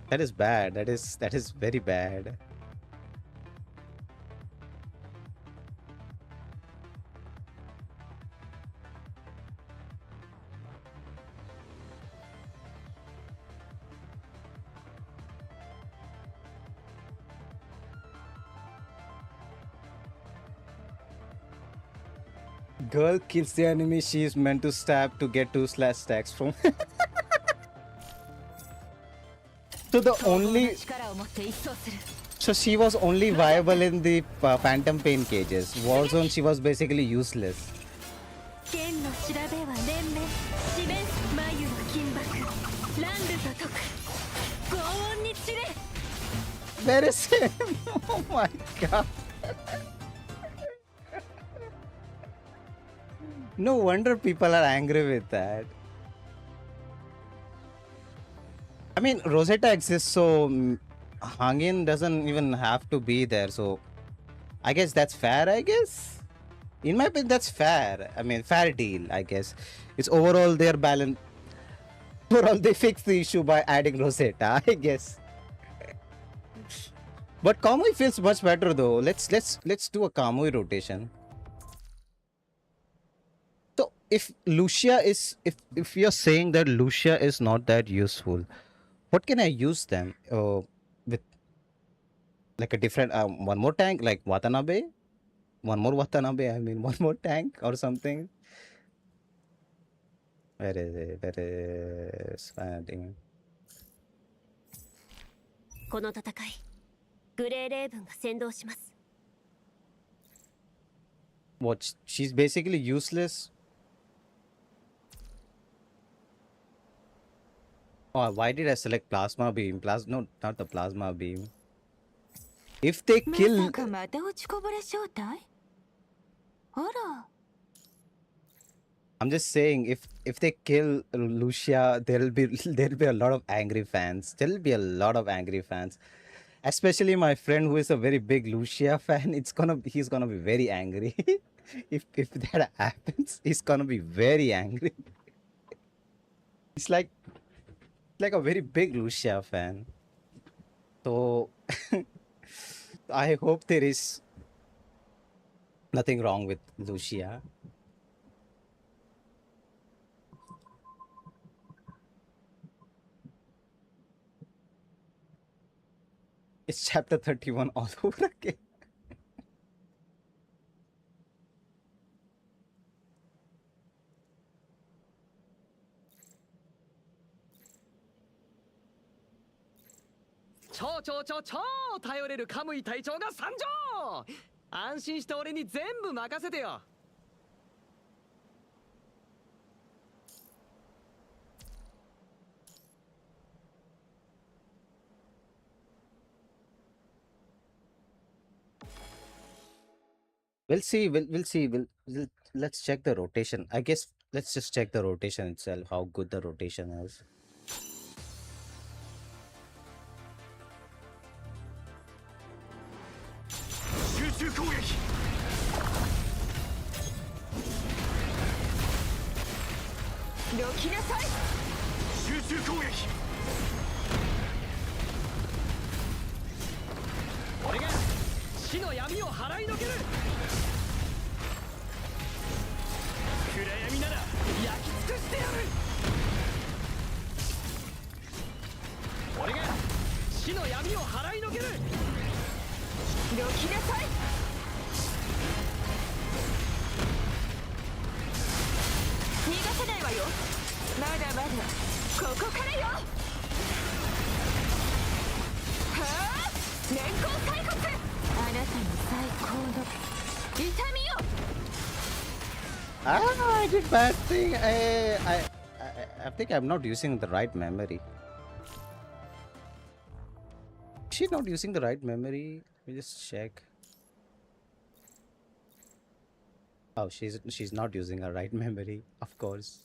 That is bad. That is very bad. Girl kills the enemy she is meant to stab to get 2/ stacks from. So the only. So she was only viable in the Phantom Pain cages. Warzone, she was basically useless. Where is him? Oh my god. No wonder people are angry with that. I mean, Rosetta exists, so Hangin doesn't even have to be there. So I guess that's fair, I guess. In my opinion, that's fair. I mean, fair deal, I guess. It's overall their balance. Overall, they fixed the issue by adding Rosetta, I guess. But Kamui feels much better though. Let's do a Kamui rotation. So if Lucia is if you're saying that Lucia is not that useful, what can I use them with? Like a different one more tank like Watanabe? One more Watanabe, I mean one more tank or something. Where is it? Where is finding? この戦い、グレーレーブンが先導します。What? She's basically useless. Oh, why did I select plasma beam? No, not the plasma beam. If they ま kill, さかまた落ちこぼれ招待あら I'm just saying, if they kill Lucia, there'll be a lot of angry fans. There'll be a lot of angry fans, especially my friend who is a very big Lucia fan. He's gonna be very angry. If that happens, he's gonna be very angry. He's like a very big Lucia fan. So I hope there is nothing wrong with Lucia. It's chapter 31 all over again.超頼れるカムイ隊長が参上。安心して俺に全部任せてよ。We'll see. We'll see. Let's check the rotation. I guess let's just check the rotation itself. How good the rotation is. 集中攻撃。どきなさい集中攻撃。俺が死の闇を払いのける。暗闇なら焼き尽くしてやる。俺が死の闇を払いのける。どきなさい逃がせないわよまだまだここからよはあ年功最骨あなたの最高の痛みよ I did bad thing. I think I'm not using the right memory. She's not using the right memory. Let me just check. Oh, she's not using her right memory, of course.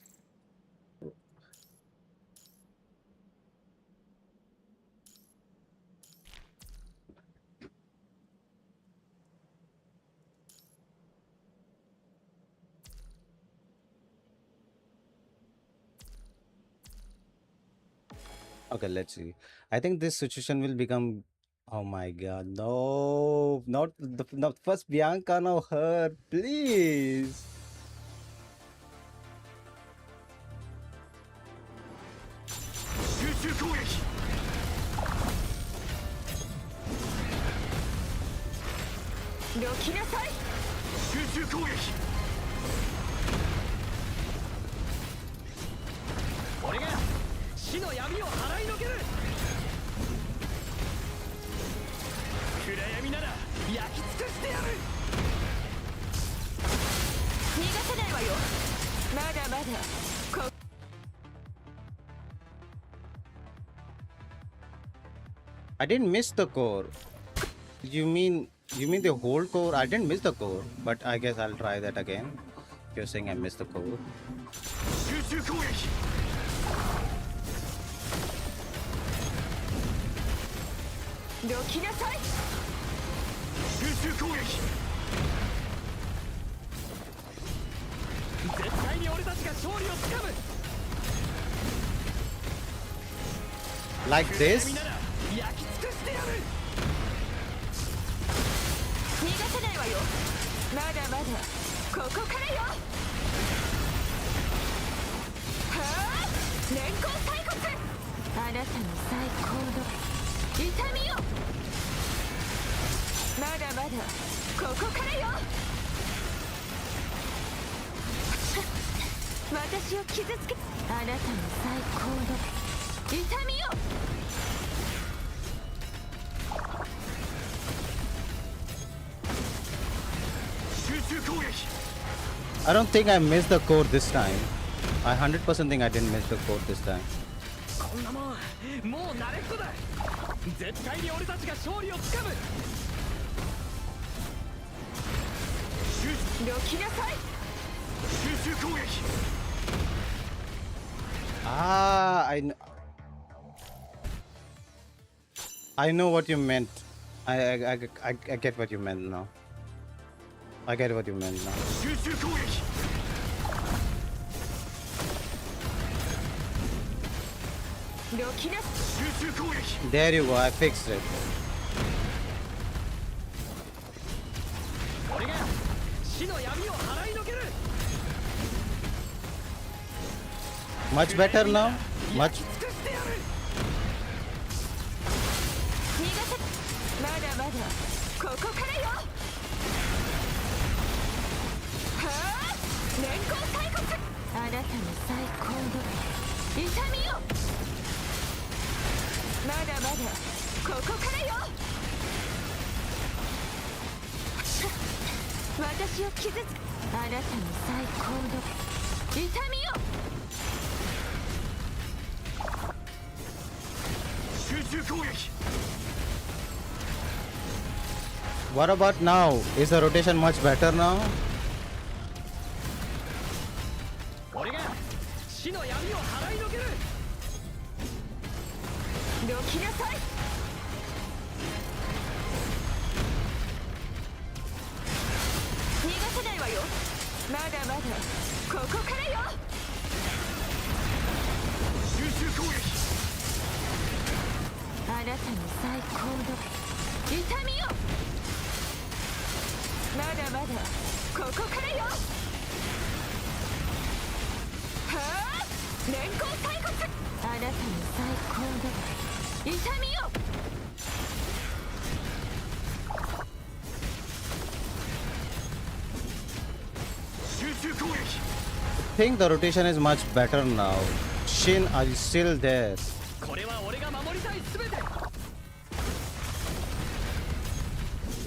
Okay, let's see. I think this situation will become. Oh my god, no! Not first Bianca, now her, please. I didn't miss the core. You mean the whole core? I didn't miss the core, but I guess I'll try that again. If you're saying I missed the core. Like this? 逃がせないわよまだまだここからよはあ年功最骨あなたの最高の痛みよまだまだここからよ私を傷つけあなたの最高の痛みよ集中攻撃 I don't think I missed the code this time. I 100% think I didn't miss the code this time. こんなもんもう慣れっこだ。絶対に俺たちが勝利をつかむ。どきなさい。集中攻撃。Ah, I know what you meant. I get what you meant now. I get what you meant now. 集中攻撃。どきな。集中攻撃。 There you go. I fixed it. 俺が死の闇を払いのける。 Much better now. Much. 尽くしてやる。逃がせ。まだまだここからよ。はあ、年功最骨。あなたの最高の痛みよ。まだまだここからよ。私を傷つく。あなたの最高の痛みよ。 集中攻撃。 What about now? Is the rotation much better now? 俺が死の闇を払いのける。どきなさい。逃がせないわよ。まだまだここからよ。集中攻撃。 あなたの最高の痛みよ。まだまだここからよ。はあ、年功最骨。あなたの最高の痛みよ。 集中攻撃。 I think the rotation is much better now. Shin, are you still there? これは俺が守りたいすべて。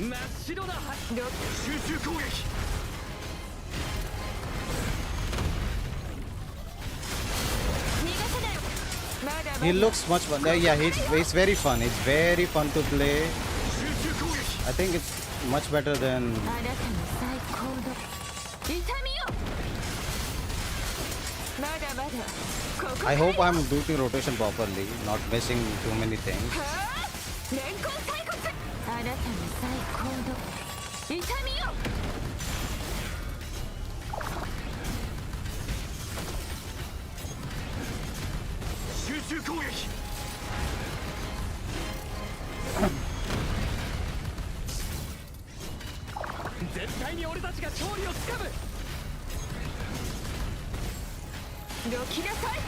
真っ白な集中攻撃。 逃がせない。まだま He だ looks much fun. Yeah, it's very fun. It's very fun to play. 集中攻撃。 I think it's much better than. あなたの最高の痛みよ。まだまだここから I よ。 hope I'm doing rotation properly, not missing too many things. はあ、年功最骨。あなたの最高の痛みよ。 集中攻撃。 絶対に俺たちが勝利をつかむ。 どきなさい。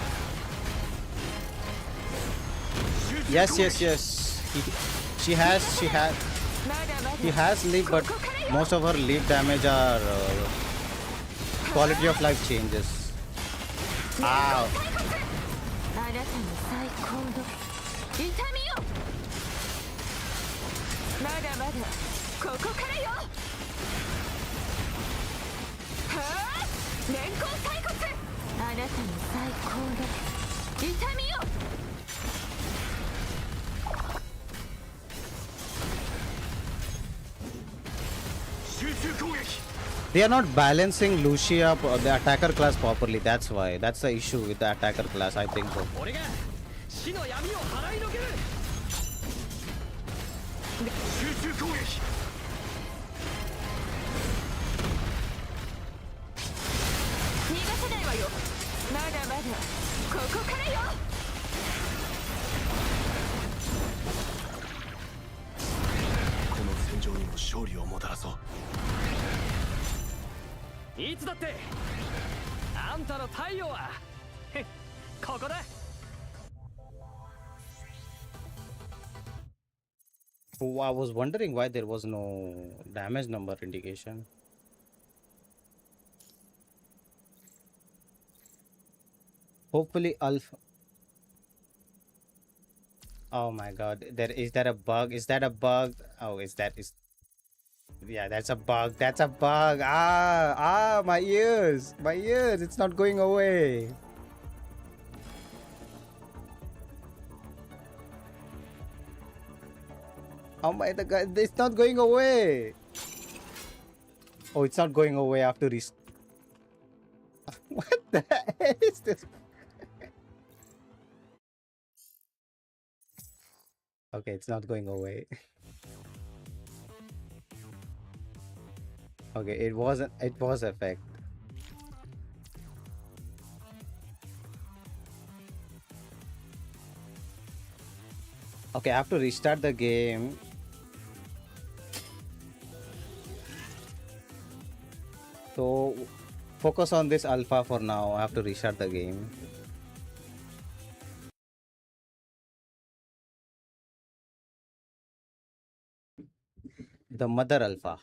Yes, yes, yes. She has まだまだ he has leap, but ここからよ。 most of her leap damage are quality of life changes. Ow. あなたの最高の痛みよ。まだまだここからよ。はあ、年功最骨。あなたの最高の痛みよ。 集中攻撃。 They are not balancing Lucia, the attacker class properly. That's why. That's the issue with the attacker class, I think so. 俺が死の闇を払いのける。集中攻撃。 逃がせないわよ。まだまだここからよ。 この戦場にも勝利をもたらそう。いつだってあんたの太陽はここだ。 Oh, I was wondering why there was no damage number indication. Hopefully alpha. Oh my god, is that a bug? Is that a bug? Oh, is Yeah, that's a bug. That's a bug. My ears. My ears. It's not going away. Oh my the guy. It's not going away. Oh, it's not going away after this. What the hell is this? Okay, it's not going away. Okay, it wasn't. It was effect. Okay, I have to restart the game. So focus on this alpha for now. I have to restart the game. The mother alpha.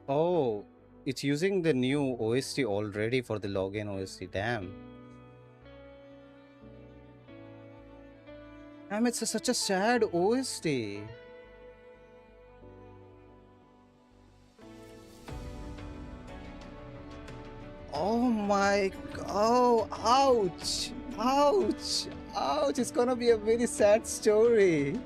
Oh, it's using the new OST already for the login OST. Damn. Damn, it's such a sad OST. Oh my. Oh, ouch. Ouch. Ouch. It's gonna be a very sad story.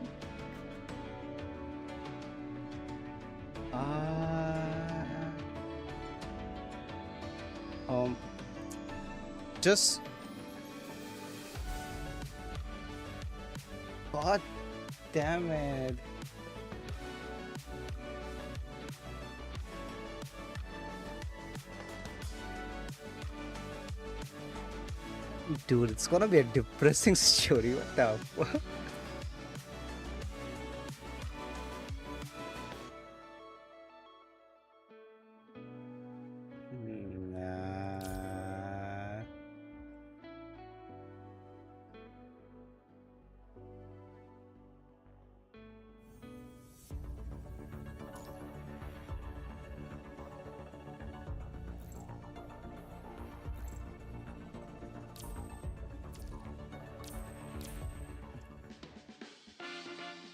Just God damn it. Dude, it's gonna be a depressing story. What the fuck? Nah.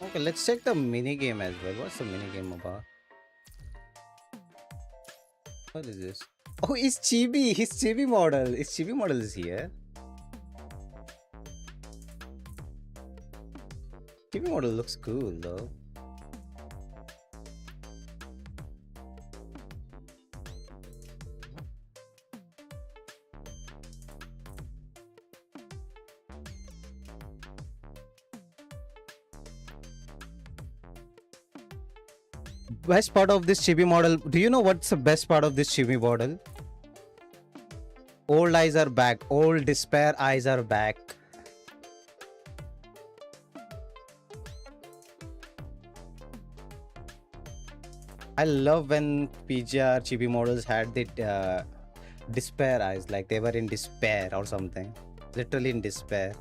Okay, let's check the mini game as well. What's the mini game about? What is this? Oh, it's chibi. His chibi model. His chibi model is here. Chibi model looks cool though. Best part of this chibi model. Do you know what's the best part of this chibi model? Old eyes are back. Old despair eyes are back. I love when PGR chibi models had the despair eyes, like they were in despair or something. Literally in despair.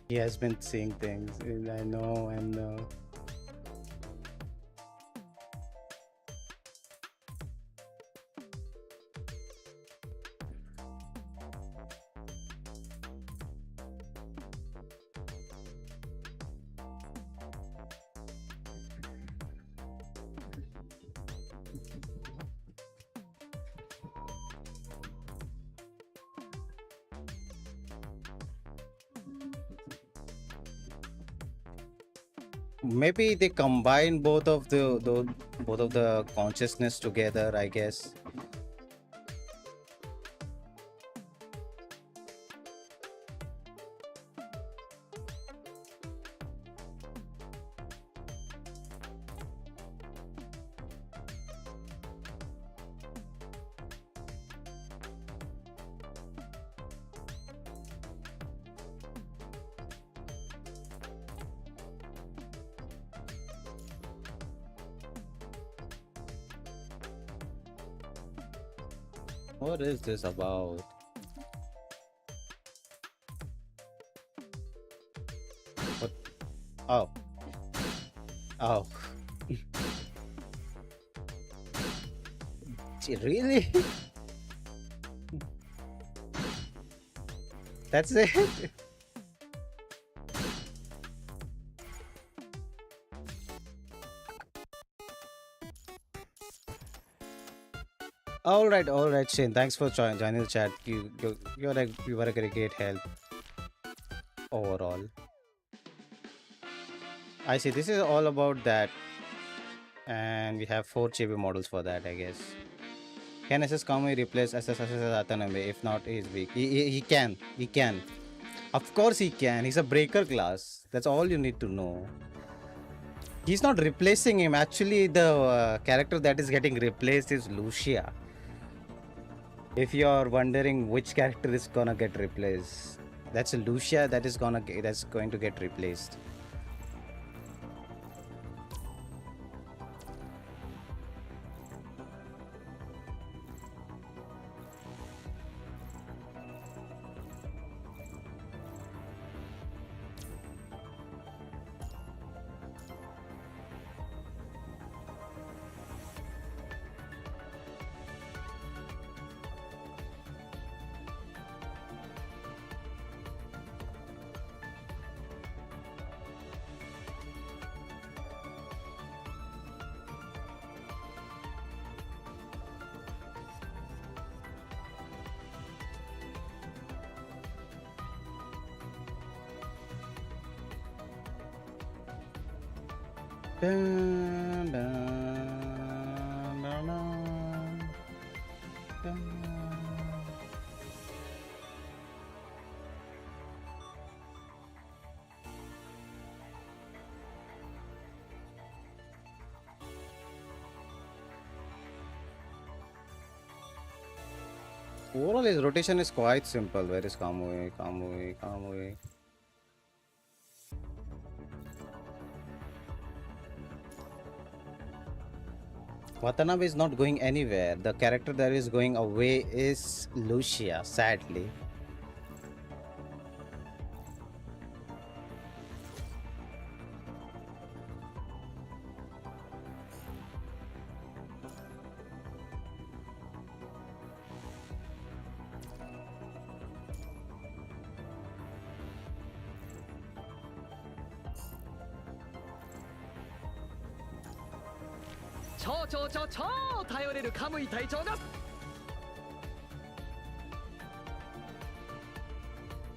He has been seeing things. I know, I know. Maybe they combine both of the consciousness together, I guess. What is this about? What? Oh. Oh. Really? That's it? All right, Shane. Thanks for joining the chat. You were a great help overall. I see. This is all about that, and we have 4 chibi models for that, I guess. Can SS Kamui replace SS Atanabe? If not, he is weak. He can. He can. Of course he can. He's a breaker class. That's all you need to know. He's not replacing him. Actually, the character that is getting replaced is Lucia. If you're wondering which character is gonna get replaced, that's Lucia that's going to get replaced. Dun, dun, dun, dun, dun. Overall, his rotation is quite simple. Where is Kamui? Kamui, Kamui. Watanabe is not going anywhere. The character that is going away is Lucia, sadly.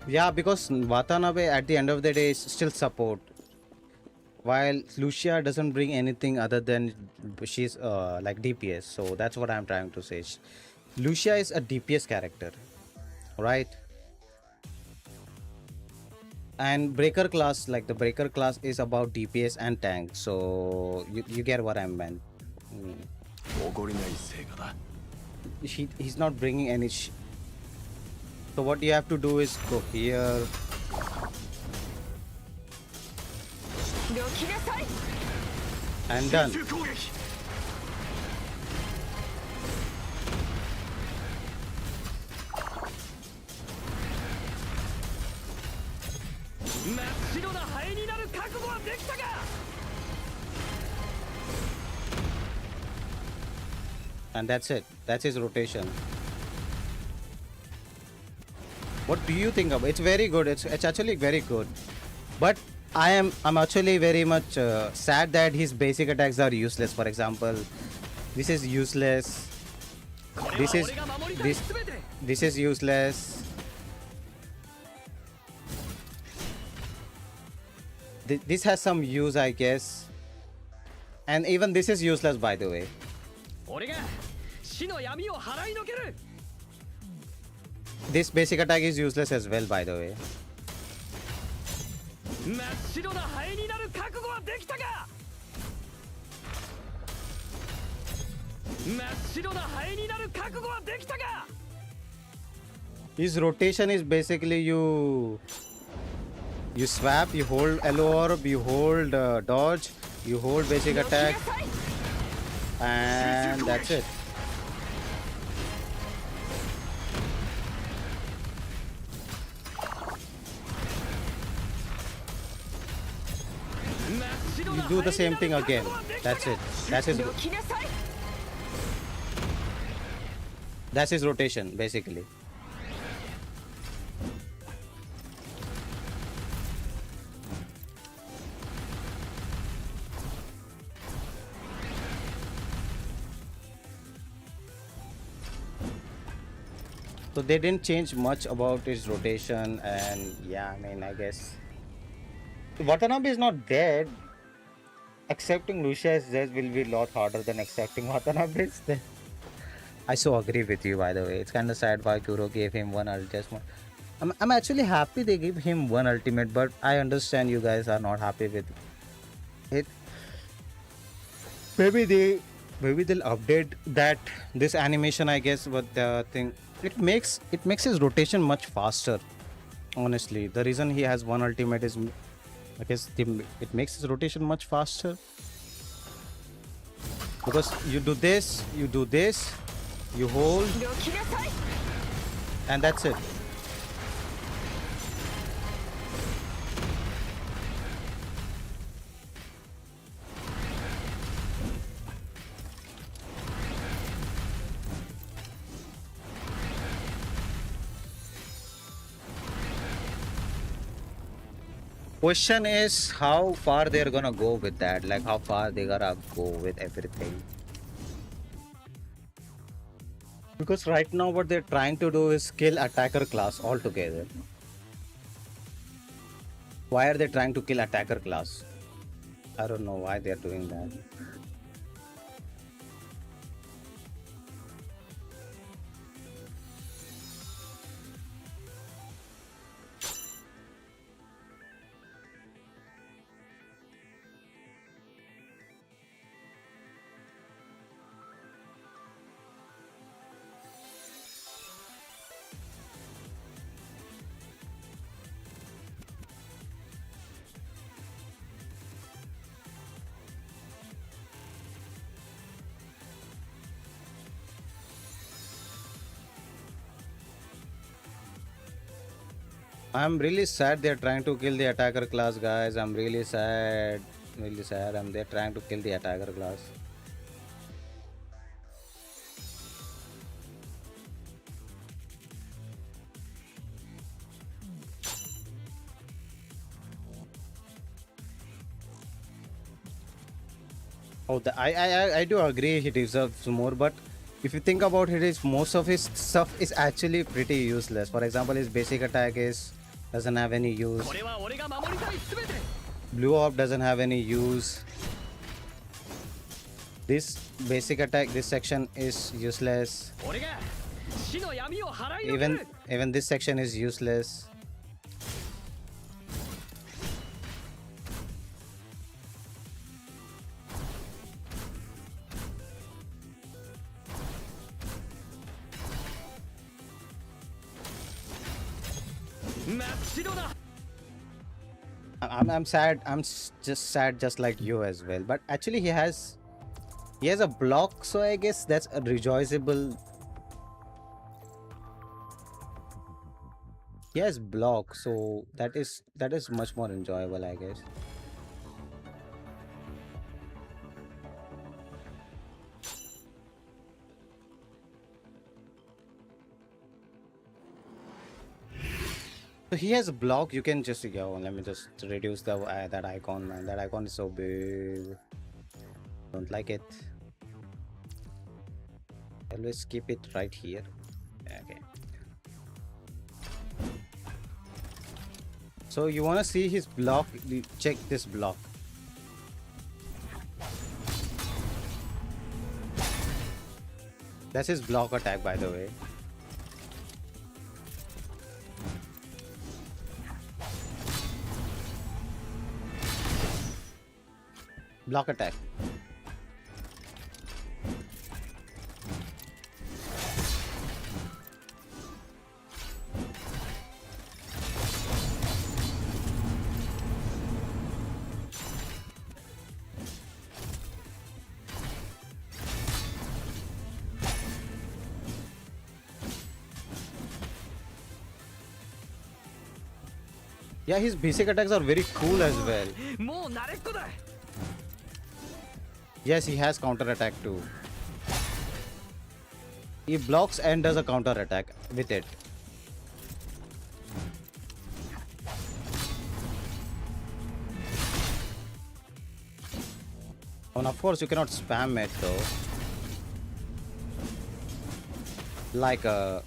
Yeah, because Watanabe at the end of the day is still support, while Lucia doesn't bring anything other than she's like DPS. So that's what I'm trying to say. Lucia is a DPS character, right? And breaker class, like the breaker class is about DPS and tank. So you get what I meant. He's not bringing any so what you have to do is go here and done. And that's it. That's his rotation. What do you think of it? It's very good. It's actually very good. But I'm actually very much sad that his basic attacks are useless. For example, this is useless. This is useless. This has some use, I guess. And even this is useless, by the way. This basic attack is useless as well, by the way. His rotation is basically you swap, you hold L orb, you hold dodge, you hold basic attack, and that's it. do the same thing again. That's it. That's his rotation, basically. So they didn't change much about his rotation, and yeah, I mean, I guess Watanabe is not dead. Accepting Lucia's death will be a lot harder than accepting Watanabe's death. I so agree with you, by the way. It's kind of sad why Kuro gave him one ultimate. I'm actually happy they gave him one ultimate, but I understand you guys are not happy with it. Maybe they'll update that this animation, I guess, but the thing it makes his rotation much faster. Honestly, the reason he has one ultimate is, I guess, it makes his rotation much faster because you do this, you hold, and that's it. Question is how far they're gonna go with that, like how far they gotta go with everything. Because right now what they're trying to do is kill attacker class altogether. Why are they trying to kill attacker class? I don't know why they're doing that. I'm really sad they're trying to kill the attacker class, guys. I'm really sad. Really sad. And they're trying to kill the attacker class. Oh, I do agree he deserves more, but if you think about it, is most of his stuff is actually pretty useless. For example, his basic attack doesn't have any use. Blue Orb doesn't have any use. This basic attack, this section is useless. Even this section is useless. I'm sad. Just sad, just like you as well. But actually, he has a block, so I guess that's a rejoiceable. He has block, so that is much more enjoyable, I guess. So he has a block. You can just go. Let me just reduce the that icon, man. That icon is so big. Don't like it. Always keep it right here. Okay. So you wanna see his block? Check this block. That's his block attack, by the way. Block attack. Yeah, his basic attacks are very cool as well. Yes, he has counter attack too. He blocks and does a counter attack with it. And of course, you cannot spam it though. Like a.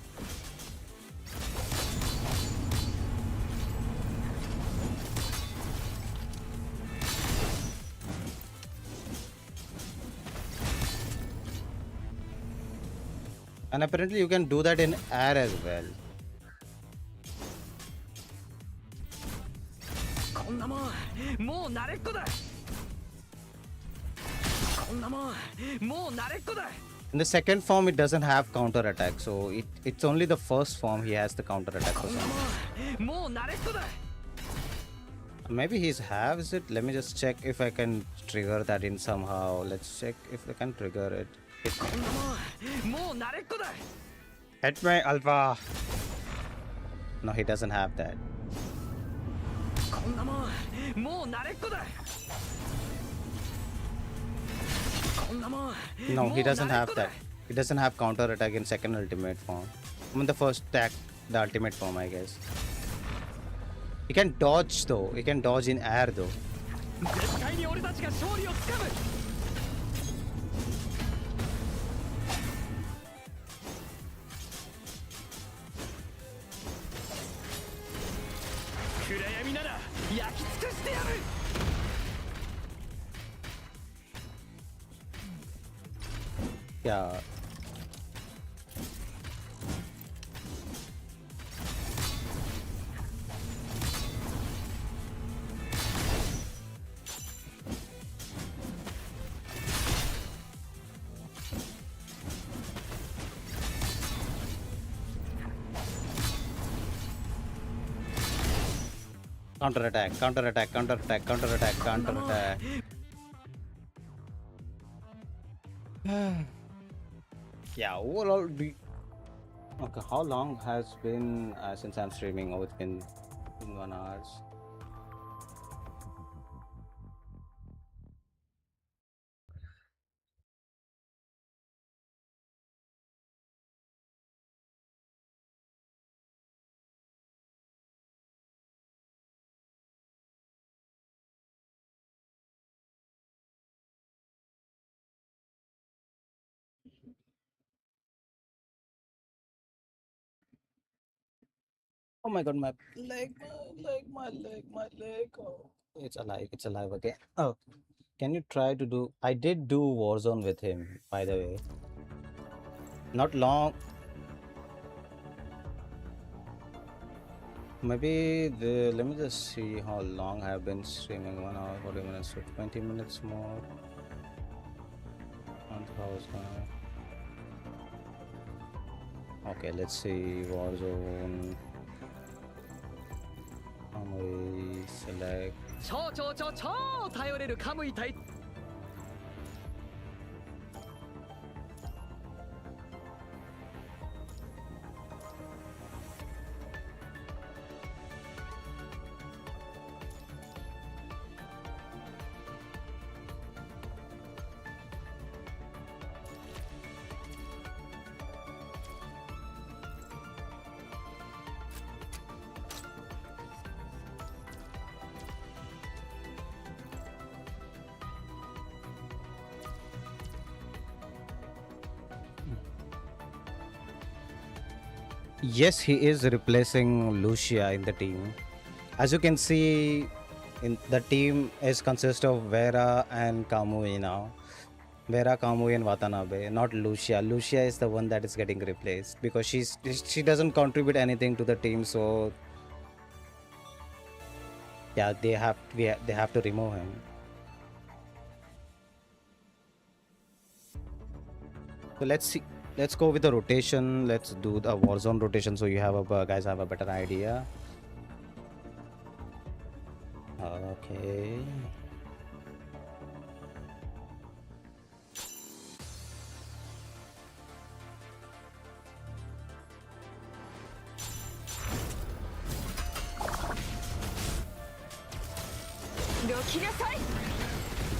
And apparently you can do that in air as well. こんなもんもう慣れっこだこんなもんもう慣れっこだ In the second form, it doesn't have counter attack, so it's only the first form he has the counter attack for こんな some. もんもう慣れっこだ Maybe he has it. Let me just check if I can trigger that in somehow. Let's check if I can trigger it. こんなもんもう慣れっこだ Hit me, Alpha. No, he doesn't have that. こんなもんもう慣れっこだこんなもん No, もう he 慣れ doesn't っ have こだ that. He doesn't have counter attack in second ultimate form. I mean the first attack, the ultimate form, I guess. He can dodge though. He can dodge in air though. 絶対に俺たちが勝利をつかむ暗闇なら焼き尽くしてやる Yeah. Counter attack, counter attack, counter attack, counter attack, counter attack. Yeah, overall, okay, how long has been since I'm streaming? Oh, it's been 1 hour. Oh my god, my leg, my leg. Oh, it's alive again. Oh, can you try to do? I did do Warzone with him, by the way. Not long. Maybe let me just see how long I've been streaming. 1 hour, 40 minutes, so 20 minutes more. 1000. Okay, let's see Warzone. We select. 超頼れるカムイ隊 Yes, he is replacing Lucia in the team. As you can see, in the team is consist of Vera and Kamui now. Vera, Kamui, and Watanabe, not Lucia. Lucia is the one that is getting replaced because she doesn't contribute anything to the team. So yeah, they have to remove him. So let's see. Let's go with the rotation. Let's do the Warzone rotation so you have guys have a better idea. Okay.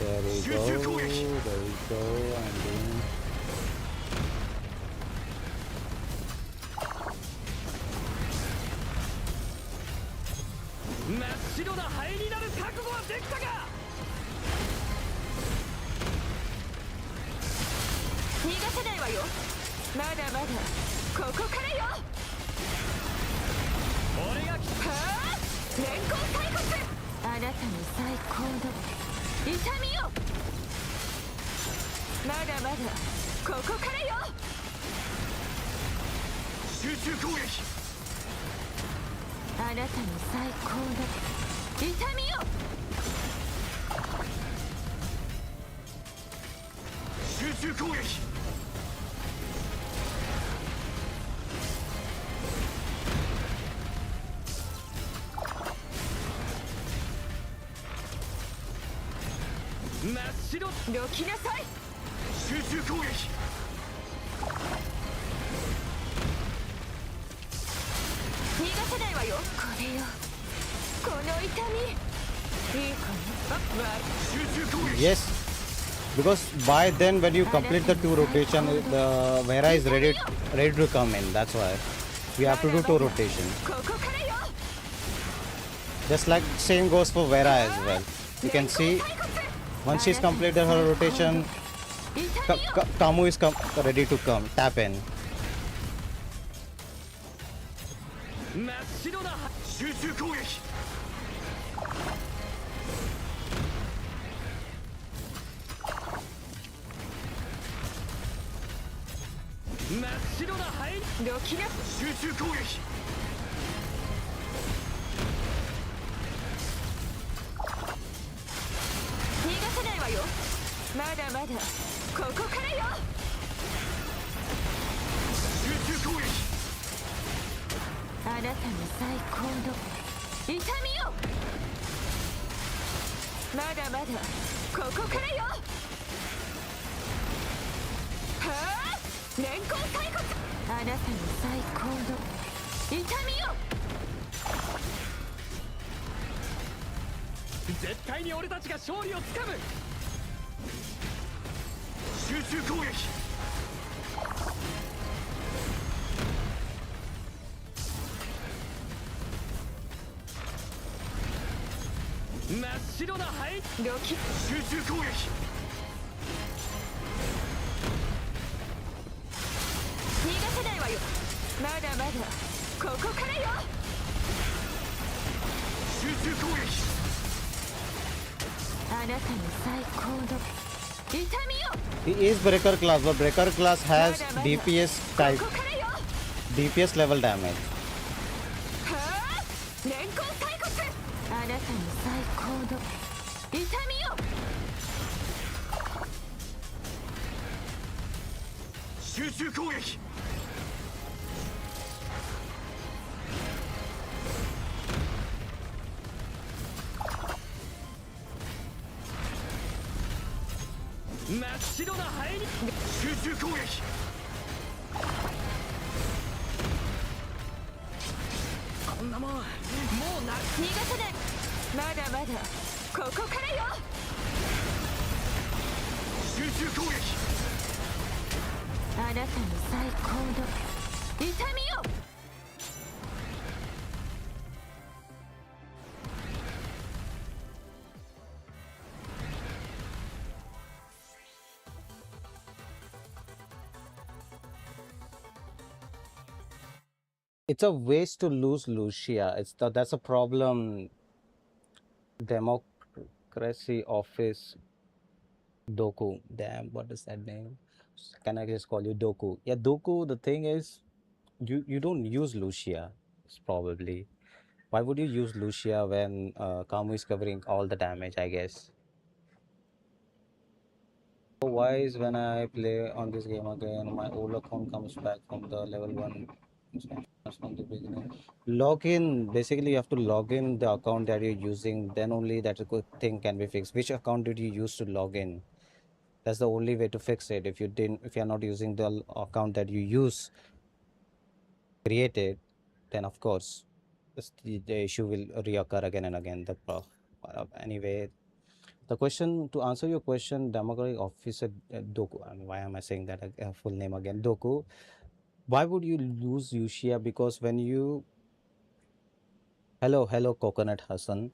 There we go. There we go. And then 真っ白な灰になる覚悟はできたか。逃がせないわよ。まだまだここからよ。俺がはあ、連行体骨。あなたの最高の痛みよ。まだまだここからよ。集中攻撃。あなたの最高の痛みよ。集中攻撃。真っ白。どきなさい。集中攻撃。逃がせないわよ。これよ、この痛み。いいかな。集中攻撃。 yes, because by then when you complete the 2 rotation, the Vera is ready to come in. That's why we have to do 2 rotation. ここからよ。 Just like same goes for Vera as well. You can see once she's completed her rotation, 痛みよ。 Kamu is ready to come. Tap in. 真っ白な集中攻撃。真っ白な灰。どきな。集中攻撃。逃がせないわよ。まだまだここからよ。集中攻撃。あなたの最高の痛みよ。まだまだここからよ。はあ、連行体骨。あなたの最高の痛みよ。絶対に俺たちが勝利をつかむ。集中攻撃。真っ白な灰。ドキ。集中攻撃。逃がせないわよ。まだまだここからよ。集中攻撃。あなたの最高の痛みよ。 He is breaker class, but breaker class has DPS こ type, こからよ。 DPS level damage. はあ、連行体骨。あなたの最高の痛みよ。集中攻撃。真っ白な灰に集中攻撃。こんなもんもうな。逃がせない。まだまだここからよ。集中攻撃。あなたの最高の痛みよ。 It's a waste to lose Lucia. That's a problem. Democracy Office Doku. Damn, what is that name? Can I just call you Doku? Yeah, Doku. The thing is, you don't use Lucia. It's probably. Why would you use Lucia when Kamu is covering all the damage? I guess. So why is when I play on this game again, my old account comes back from the level 1 from the beginning? Log in, basically you have to log in the account that you're using, then only that good thing can be fixed. Which account did you use to log in? That's the only way to fix it. If you're not using the account that you use created, then of course the issue will reoccur again and again. Anyway, The question, to answer your question, demographic officer Doku. And why am I saying that full name again? Doku. Why would you lose Yushia? Because when you hello Coconut Hassan.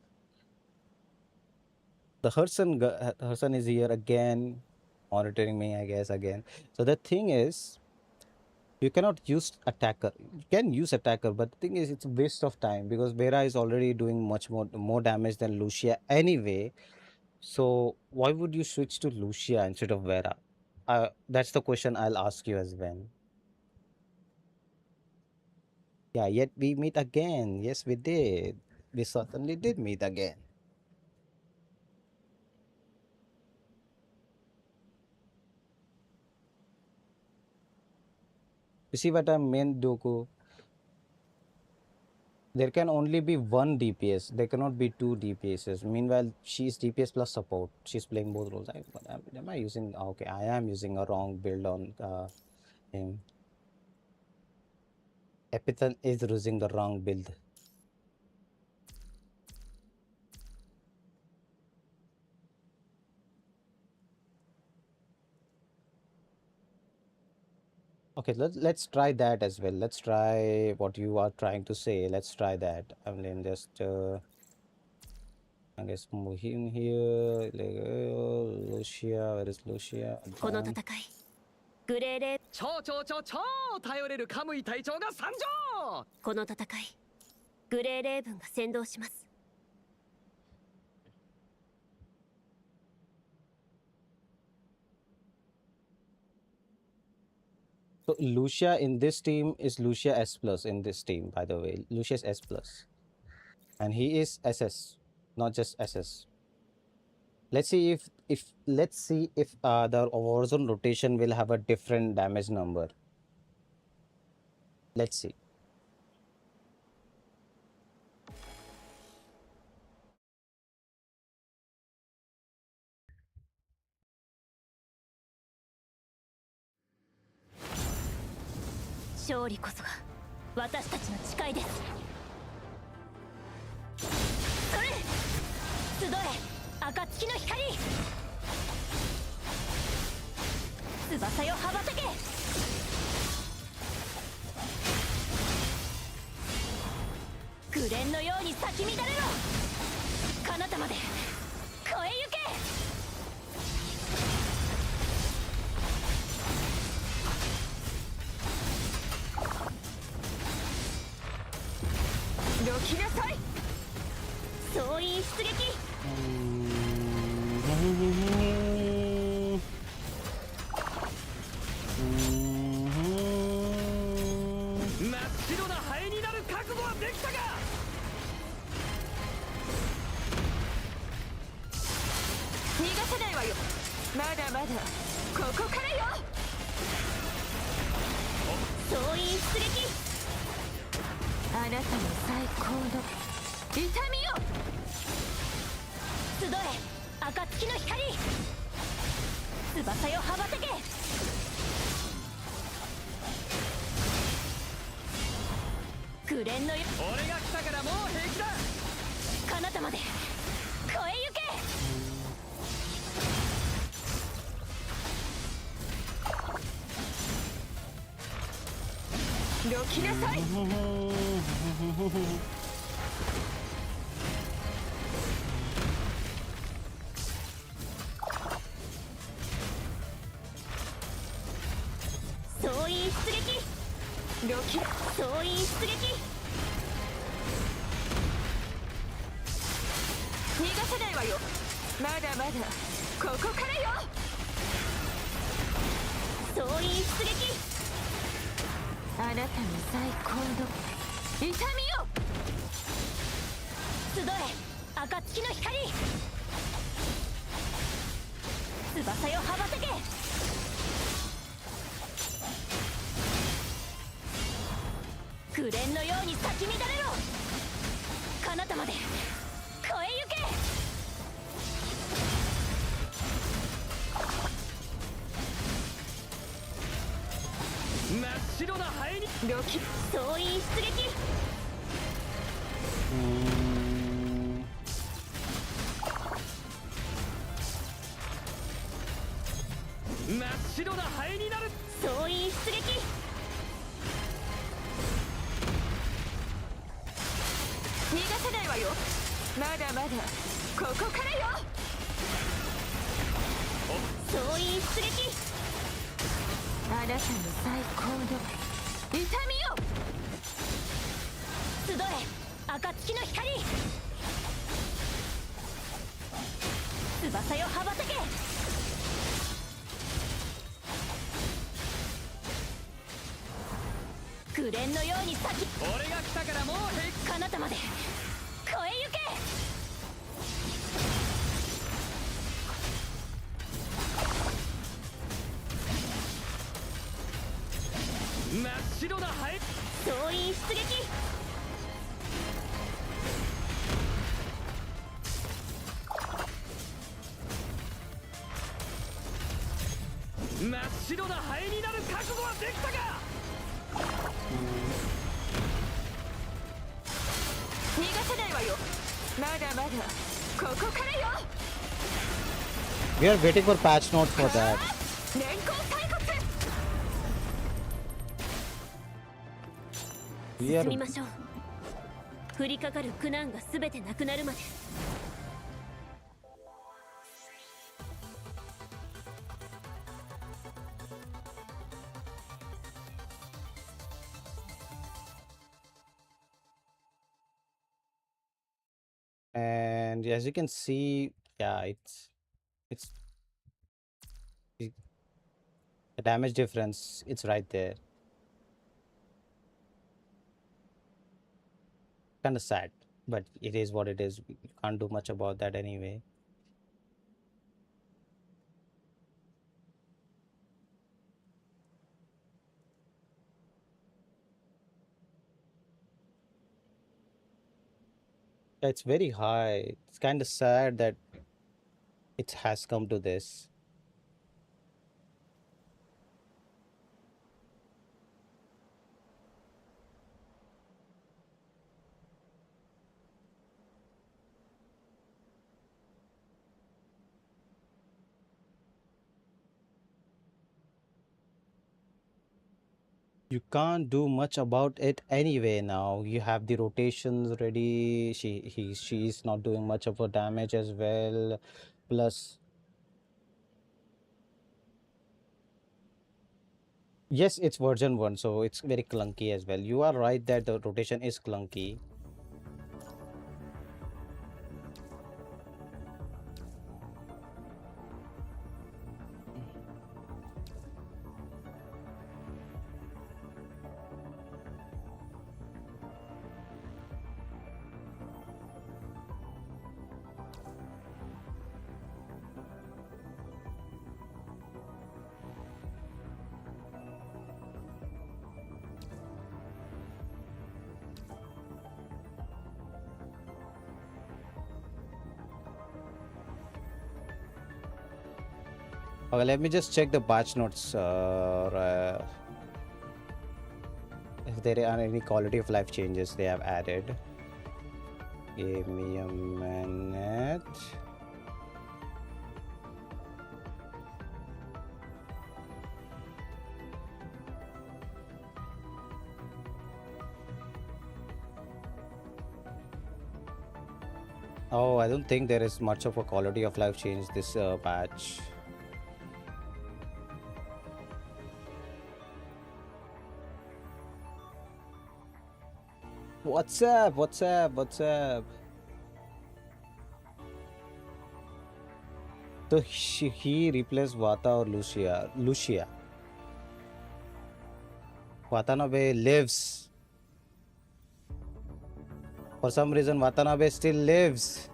The Herson is here again, monitoring me, I guess, again. So the thing is, you cannot use attacker. You can use attacker, but the thing is, it's a waste of time because Vera is already doing much more damage than Lucia anyway. So why would you switch to Lucia instead of Vera? That's the question I'll ask you as well. Yeah, yet we meet again. Yes, we did. We certainly did meet again. You see what I meant, Doku? There can only be one DPS. There cannot be two DPSs. Meanwhile, she's DPS plus support. She's playing both roles. Am I using? Okay, I am using a wrong build on him. Epithan is using the wrong build. Okay, let's try that as well. Let's try what you are trying to say. Let's try that. I mean, just I guess move him here. Lucia, where is Lucia? この戦いグレーレ超頼れるカムイ隊長が参上。この戦いグレーレーブンが先導します。 So Lucia in this team is Lucia S plus in this team, by the way. Lucia's S plus. And he is SS, not just SS. Let's see if the Warzone rotation will have a different damage number. Let's see.勝利こそが私たちの誓いです。それ集え暁の光、翼よ羽ばたけ。紅蓮のように咲き乱れろ。彼方まで越えゆけ。どきなさい。総員出撃。真っ白なハエになる覚悟はできたか。逃がさないわよ。まだまだここからよ。総員出撃。あなたの最高の痛みよ。集え暁の光、翼よ羽ばたけ。紅蓮のよ。俺が来たからもう平気だ。彼方まで越えゆけ。どきなさい。総員出撃。総員出撃。逃がさないわよ。まだまだここからよ。総員出撃。あなたの最高の痛みよ。集え暁の光、翼よ羽ばたけ。紅蓮のように咲き乱れろ。彼方まで越えゆけ。真っ白なハエにドキ。総員出撃。逃がせないわよ。まだまだここからよ。総員出撃。あなたの最高の痛みよ。集え暁の光。翼よ羽ばたけ。紅蓮のように咲き。俺が来たからもう彼方まで越えゆけ。真っ白なハエ。総員出撃。真っ白なハエになる覚悟はできたか。逃がせないわよ。まだまだここからよ。 We are waiting for patch notes for that. 連行退骨。 We are 進みましょう。降りかかる苦難がすべてなくなるまで。and as you can see, yeah, it's the damage difference. It's right there. Kind of sad, but it is what it is. We can't do much about that anyway. Yeah, it's very high. It's kind of sad that it has come to this. You can't do much about it anyway now. You have the rotations ready. She's not doing much of a damage as well. Plus, yes, it's version 1, so it's very clunky as well. You are right that the rotation is clunky. Okay, let me just check the patch notes. If there are any quality of life changes they have added. Give me a minute. Oh, I don't think there is much of a quality of life change this patch. What's up? What's up? What's up? So he replaced Vata or Lucia. Lucia. Watanabe lives. For some reason, Watanabe still lives.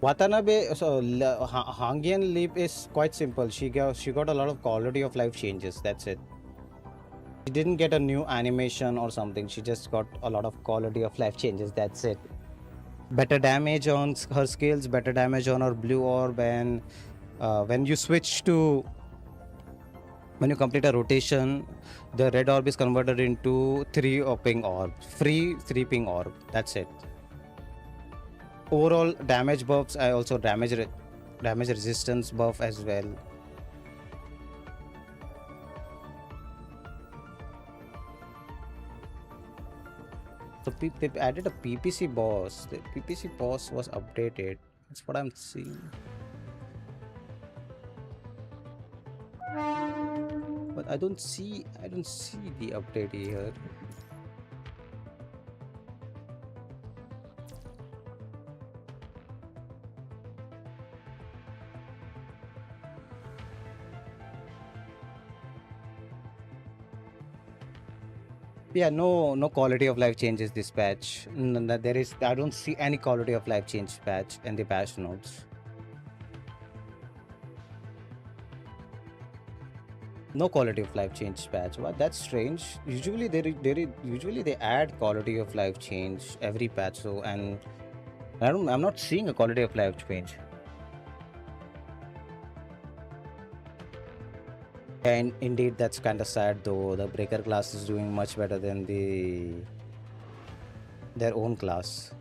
Watanabe, so Hangian Leap is quite simple. She got a lot of quality of life changes. That's it. She didn't get a new animation or something. She just got a lot of quality of life changes. That's it. Better damage on her skills, better damage on her blue orb, and when you switch to when you complete a rotation, the red orb is converted into 3 ping orb, free 3 ping orb. That's it. Overall damage buffs, I also damage resistance buff as well. they added a PPC boss. The PPC boss was updated. That's what I'm seeing. But I don't see the update here. Yeah, no quality of life changes this patch. There is, I don't see any quality of life change patch in the patch notes. No quality of life change patch. What? That's strange. Usually they add quality of life change every patch. So, and I'm not seeing a quality of life change. And indeed, that's kind of sad though. The breaker class is doing much better than their own class.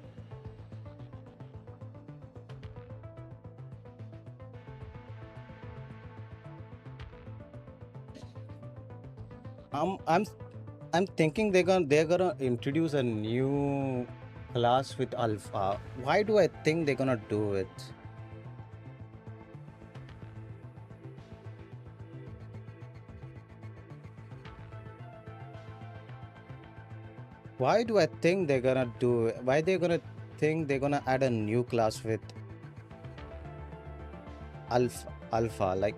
I'm thinking they're gonna introduce a new class with alpha. Why do I think they're gonna do it? Why do I think they're gonna do it? Why they're gonna think they're gonna add a new class with alpha like?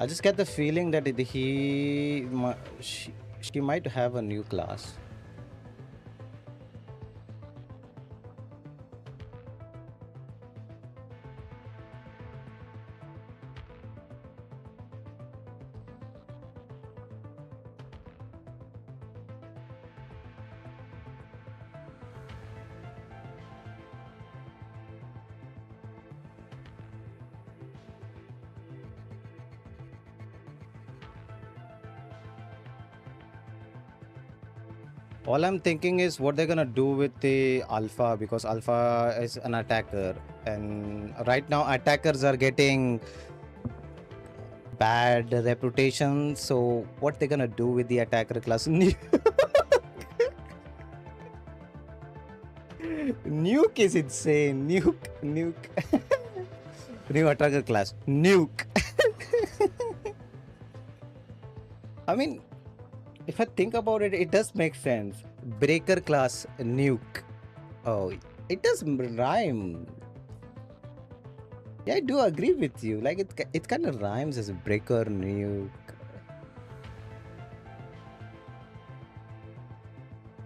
I just get the feeling that she might have a new class. All I'm thinking is what they're gonna do with the alpha, because alpha is an attacker, and right now attackers are getting bad reputation. So what they're gonna do with the attacker class? Nuke is insane. Nuke. New attacker class. Nuke. I mean, if I think about it, it does make sense. Breaker class nuke. Oh, it does rhyme. Yeah, I do agree with you. Like it kind of rhymes as a breaker nuke.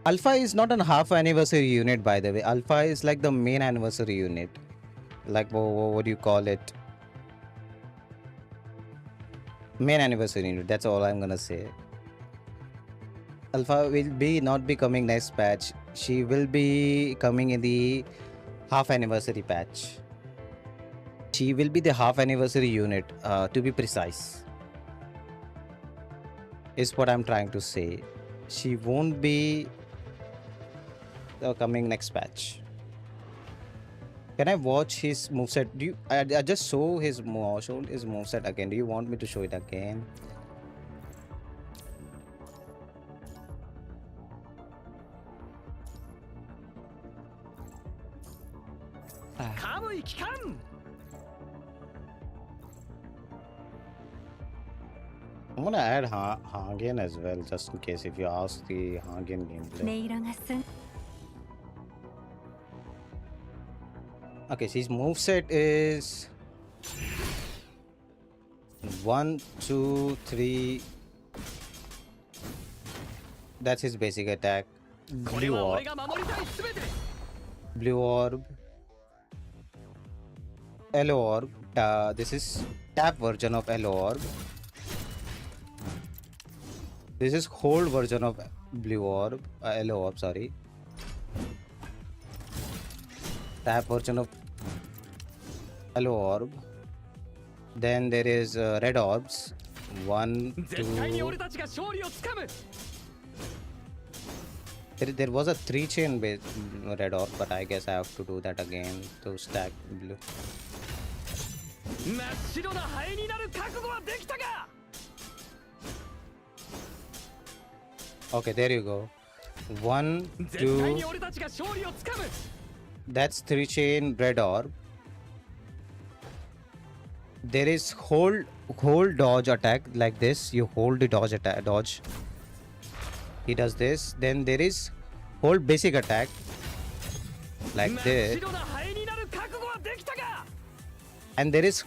Alpha is not a half anniversary unit, by the way. Alpha is like the main anniversary unit. Like what do you call it? Main anniversary unit. That's all I'm gonna say. Alpha will not be coming next patch. She will be coming in the half anniversary patch. She will be the half anniversary unit, to be precise. Is what I'm trying to say. She won't be coming next patch. Can I watch his moveset? I just showed his moveset again. Do you want me to show it again? Kamui Kikan! I'm gonna add Hagen as well, just in case if you ask the Hagen gameplay. Okay, so his moveset is 1, 2, 3. That's his basic attack. Blue orb. Yellow orb. This is tap version of yellow orb. This is hold version of blue orb. Yellow orb, sorry. Tap version of yellow orb. Then there is red orbs. 1, 2. There was a 3-chain red orb, but I guess I have to do that again to stack blue. 真っ白な灰になる覚悟はできたか。 Okay, there you go. 1, 絶対に 2. 俺たちが勝利をつかむ。 That's 3-chain red orb. There is hold dodge attack like this. You hold the dodge. He does this. Then there is hold basic attack like 真っ this. 白な灰になる覚悟はできたか。 And there is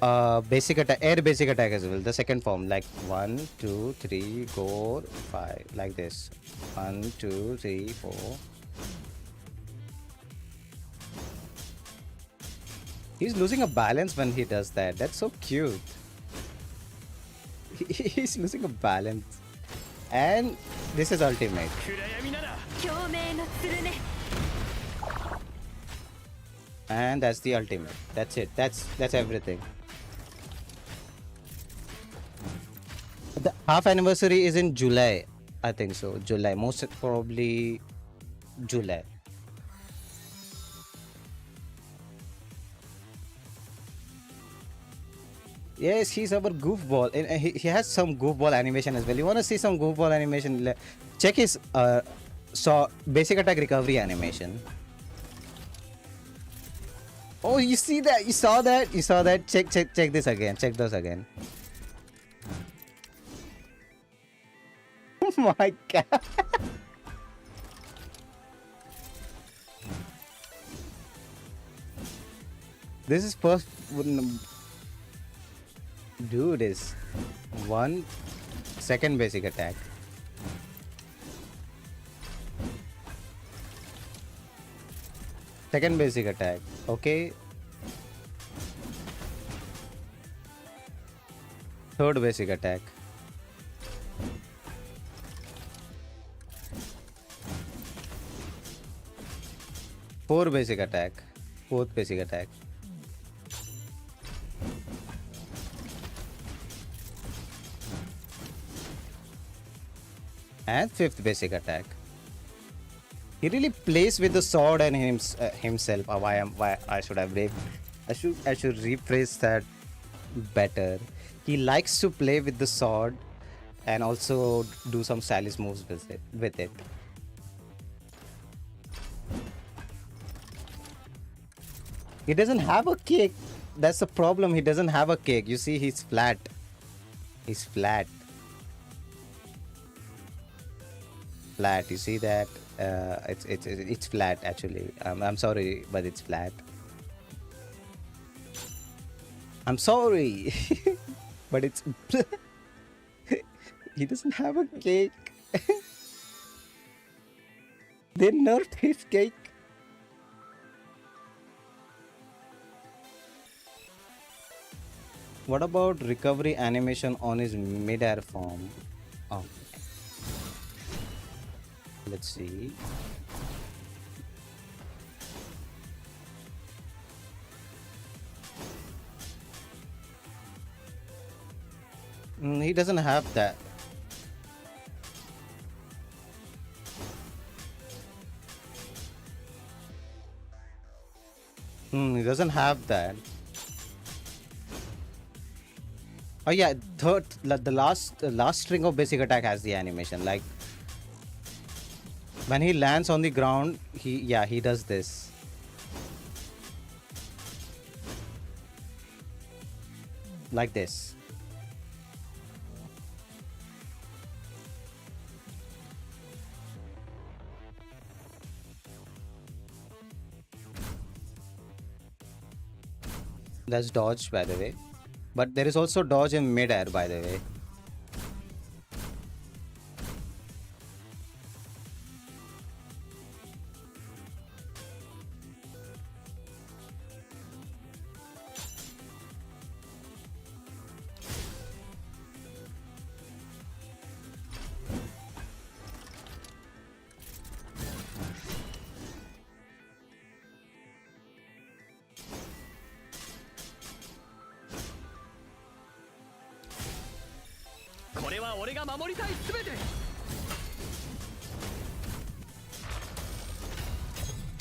basic attack, air basic attack as well. The second form, like 1, 2, 3, 4, 5, like this. 1, 2, 3, 4. He's losing a balance when he does that. That's so cute. He's losing a balance. And this is ultimate. 暗闇なら 共鳴の鶴ね。 And that's the ultimate. That's it. That's everything. The half anniversary is in July. I think so. July. Most probably July. Yes, he's our goofball. And he has some goofball animation as well. You want to see some goofball animation? Check his basic attack recovery animation. Oh, you see that? You saw that? You saw that? Check this again. Check those again. Oh my god. This is first. Do this. 1 second basic attack. Second basic attack. Okay. Third basic attack. Fourth basic attack. Fourth basic attack. And fifth basic attack. He really plays with the sword and himself. Why I should have I should rephrase that better. He likes to play with the sword and also do some stylish moves with it. He doesn't have a kick. That's the problem. He doesn't have a kick. You see, he's flat. He's flat. Flat. You see that? It's flat actually. I'm sorry, but it's flat. I'm sorry, but it's. He doesn't have a cake. They nerfed his cake. What about recovery animation on his mid-air form? Oh. Let's see. He doesn't have that. He doesn't have that. Oh yeah, the last string of basic attack has the animation. Like when he lands on the ground, he does this. Like this. That's dodge, by the way. But there is also dodge in mid-air, by the way.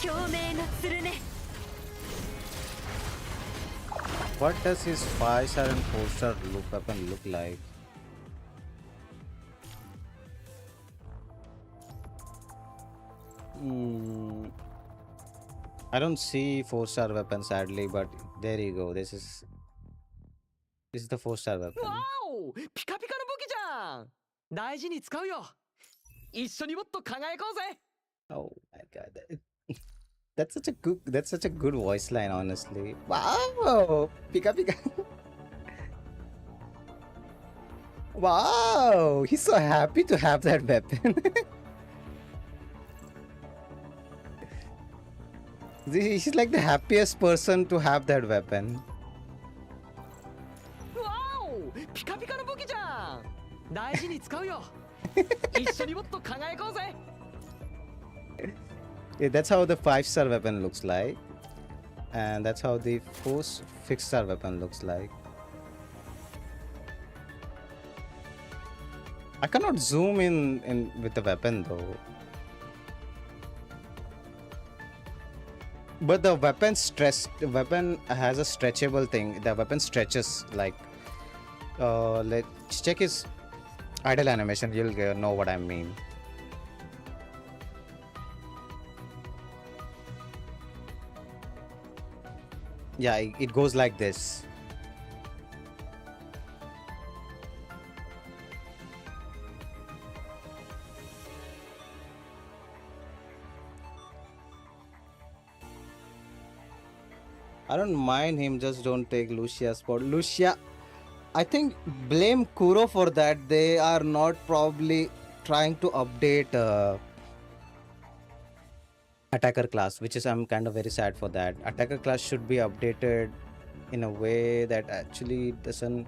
共鳴の剣 What does his 5-star and 4-star weapon look like? I don't see 4-star weapon sadly, but there you go. This is the 4-star weapon. わおピカピカの武器じゃん大事に使うよ一緒にもっと輝こうぜ Oh my god. That's such a good voice line, honestly. Wow! Pika pika. Wow! He's so happy to have that weapon. He's like the happiest person to have that weapon. わおピカピカの武器じゃん大事に使うよ一緒にもっと輝こうぜ Yeah, that's how the 5-star weapon looks like. And that's how the 4-star weapon looks like. I cannot zoom in with the weapon though. But the weapon has a stretchable thing. The weapon stretches like let's check his idle animation, you'll know what I mean. Yeah, it goes like this. I don't mind him, just don't take Lucia's spot. Lucia, I think blame Kuro for that. They are not probably trying to update attacker class, which is I'm kind of very sad for that. Attacker class should be updated in a way that actually doesn't.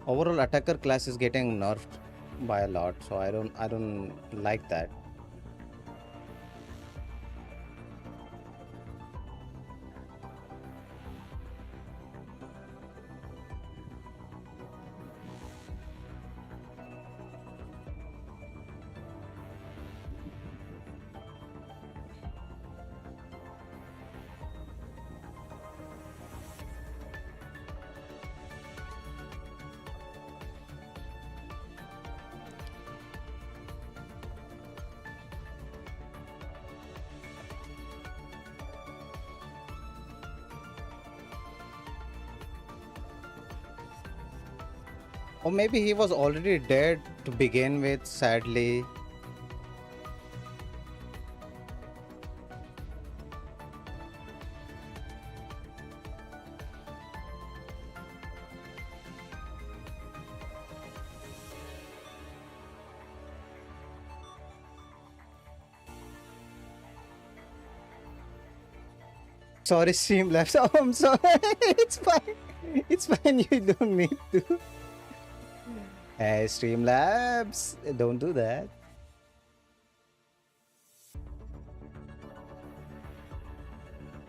Overall, attacker class is getting nerfed by a lot, so I don't like that. Or maybe he was already dead to begin with, sadly. Sorry, Streamlabs. Oh, I'm sorry. It's fine. It's fine. You don't need to. Hey, Streamlabs, don't do that.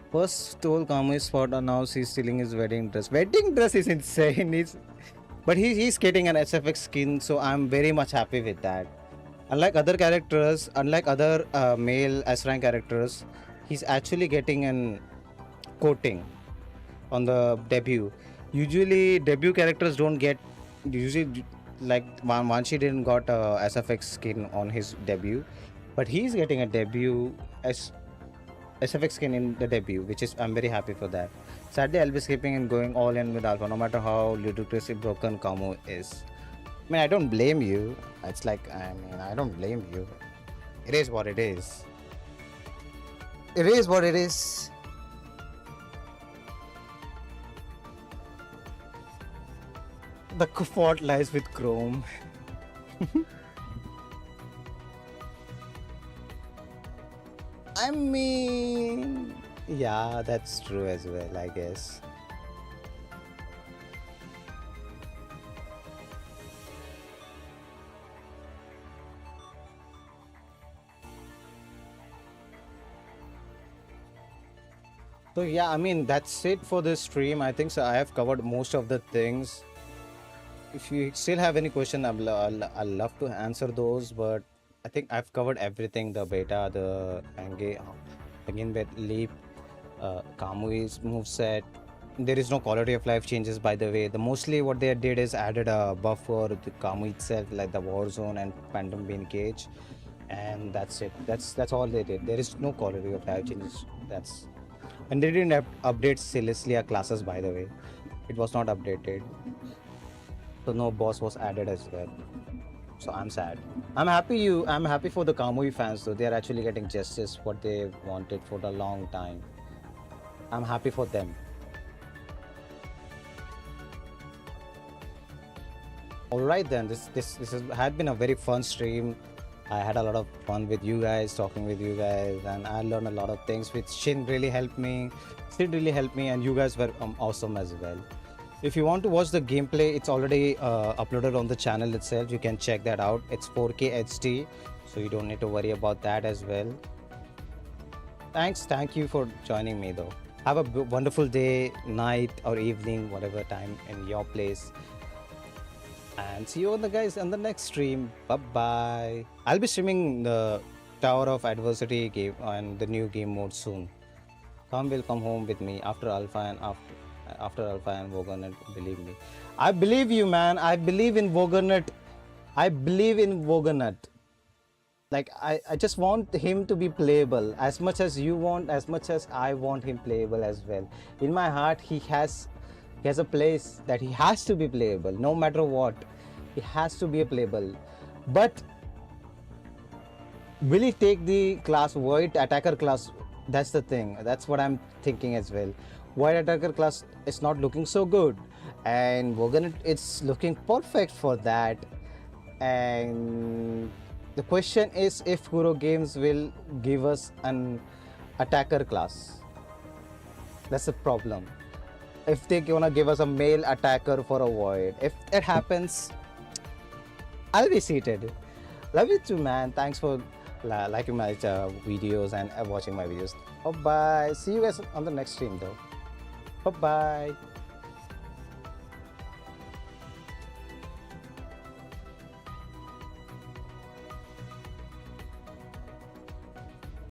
First stole Kamui's spot and now he's stealing his wedding dress. Wedding dress is insane. But he's getting an SFX skin, so I'm very much happy with that. Unlike other characters, unlike other male S-rank characters, he's actually getting an coating on the debut. Usually, debut characters don't get. Usually, like Manshi didn't got a SFX skin on his debut, but he's getting a debut SFX skin in the debut, which is I'm very happy for that. Sadly, I'll be skipping and going all in with Alpha, no matter how ludicrously broken Kamui is. I mean, I don't blame you. It's like, I don't blame you. It is what it is. It is what it is. The fault lies with Chrome. I mean, yeah, that's true as well, I guess. So yeah, I mean, that's it for this stream. I think so. I have covered most of the things. If you still have any question, I'll love to answer those, but I think I've covered everything: the beta, the begin with leap, Kamui's moveset. There is no quality of life changes, by the way. The mostly what they did is added a buff for the Kamui itself, like the war zone and phantom bean cage, and that's it. That's all they did. There is no quality of life changes. That's and they didn't update Celestia classes, by the way. It was not updated, so no boss was added as well. So I'm sad. I'm happy for the Kamui fans though. They are actually getting justice what they wanted for a long time. I'm happy for them. All right then. Had been a very fun stream. I had a lot of fun with you guys, talking with you guys, and I learned a lot of things. Which Shin really helped me. Sid really helped me, and you guys were awesome as well. If you want to watch the gameplay, it's already uploaded on the channel itself. You can check that out. It's 4K HD, so you don't need to worry about that as well. Thank you for joining me though. Have a wonderful day, night, or evening, whatever time in your place. And see you on the next stream. Bye bye. I'll be streaming the Tower of Adversity game and the new game mode soon. Will come home with me after Alpha and Vogernut. Believe me. I believe you, man. I believe in Vogernut. Like I just want him to be playable as much as you want, as much as I want him playable as well. In my heart, he has a place that he has to be playable no matter what. He has to be a playable. But will he take the class Void attacker class? That's the thing. That's what I'm thinking as well. Void attacker class is not looking so good, and Vogernut it's looking perfect for that. And the question is if Kuro Games will give us an attacker class. That's the problem. If they gonna give us a male attacker for a Void, if it happens, I'll be seated. Love you too, man. Thanks for liking my videos and watching my videos. Bye bye. See you guys on the next stream though. Bye bye.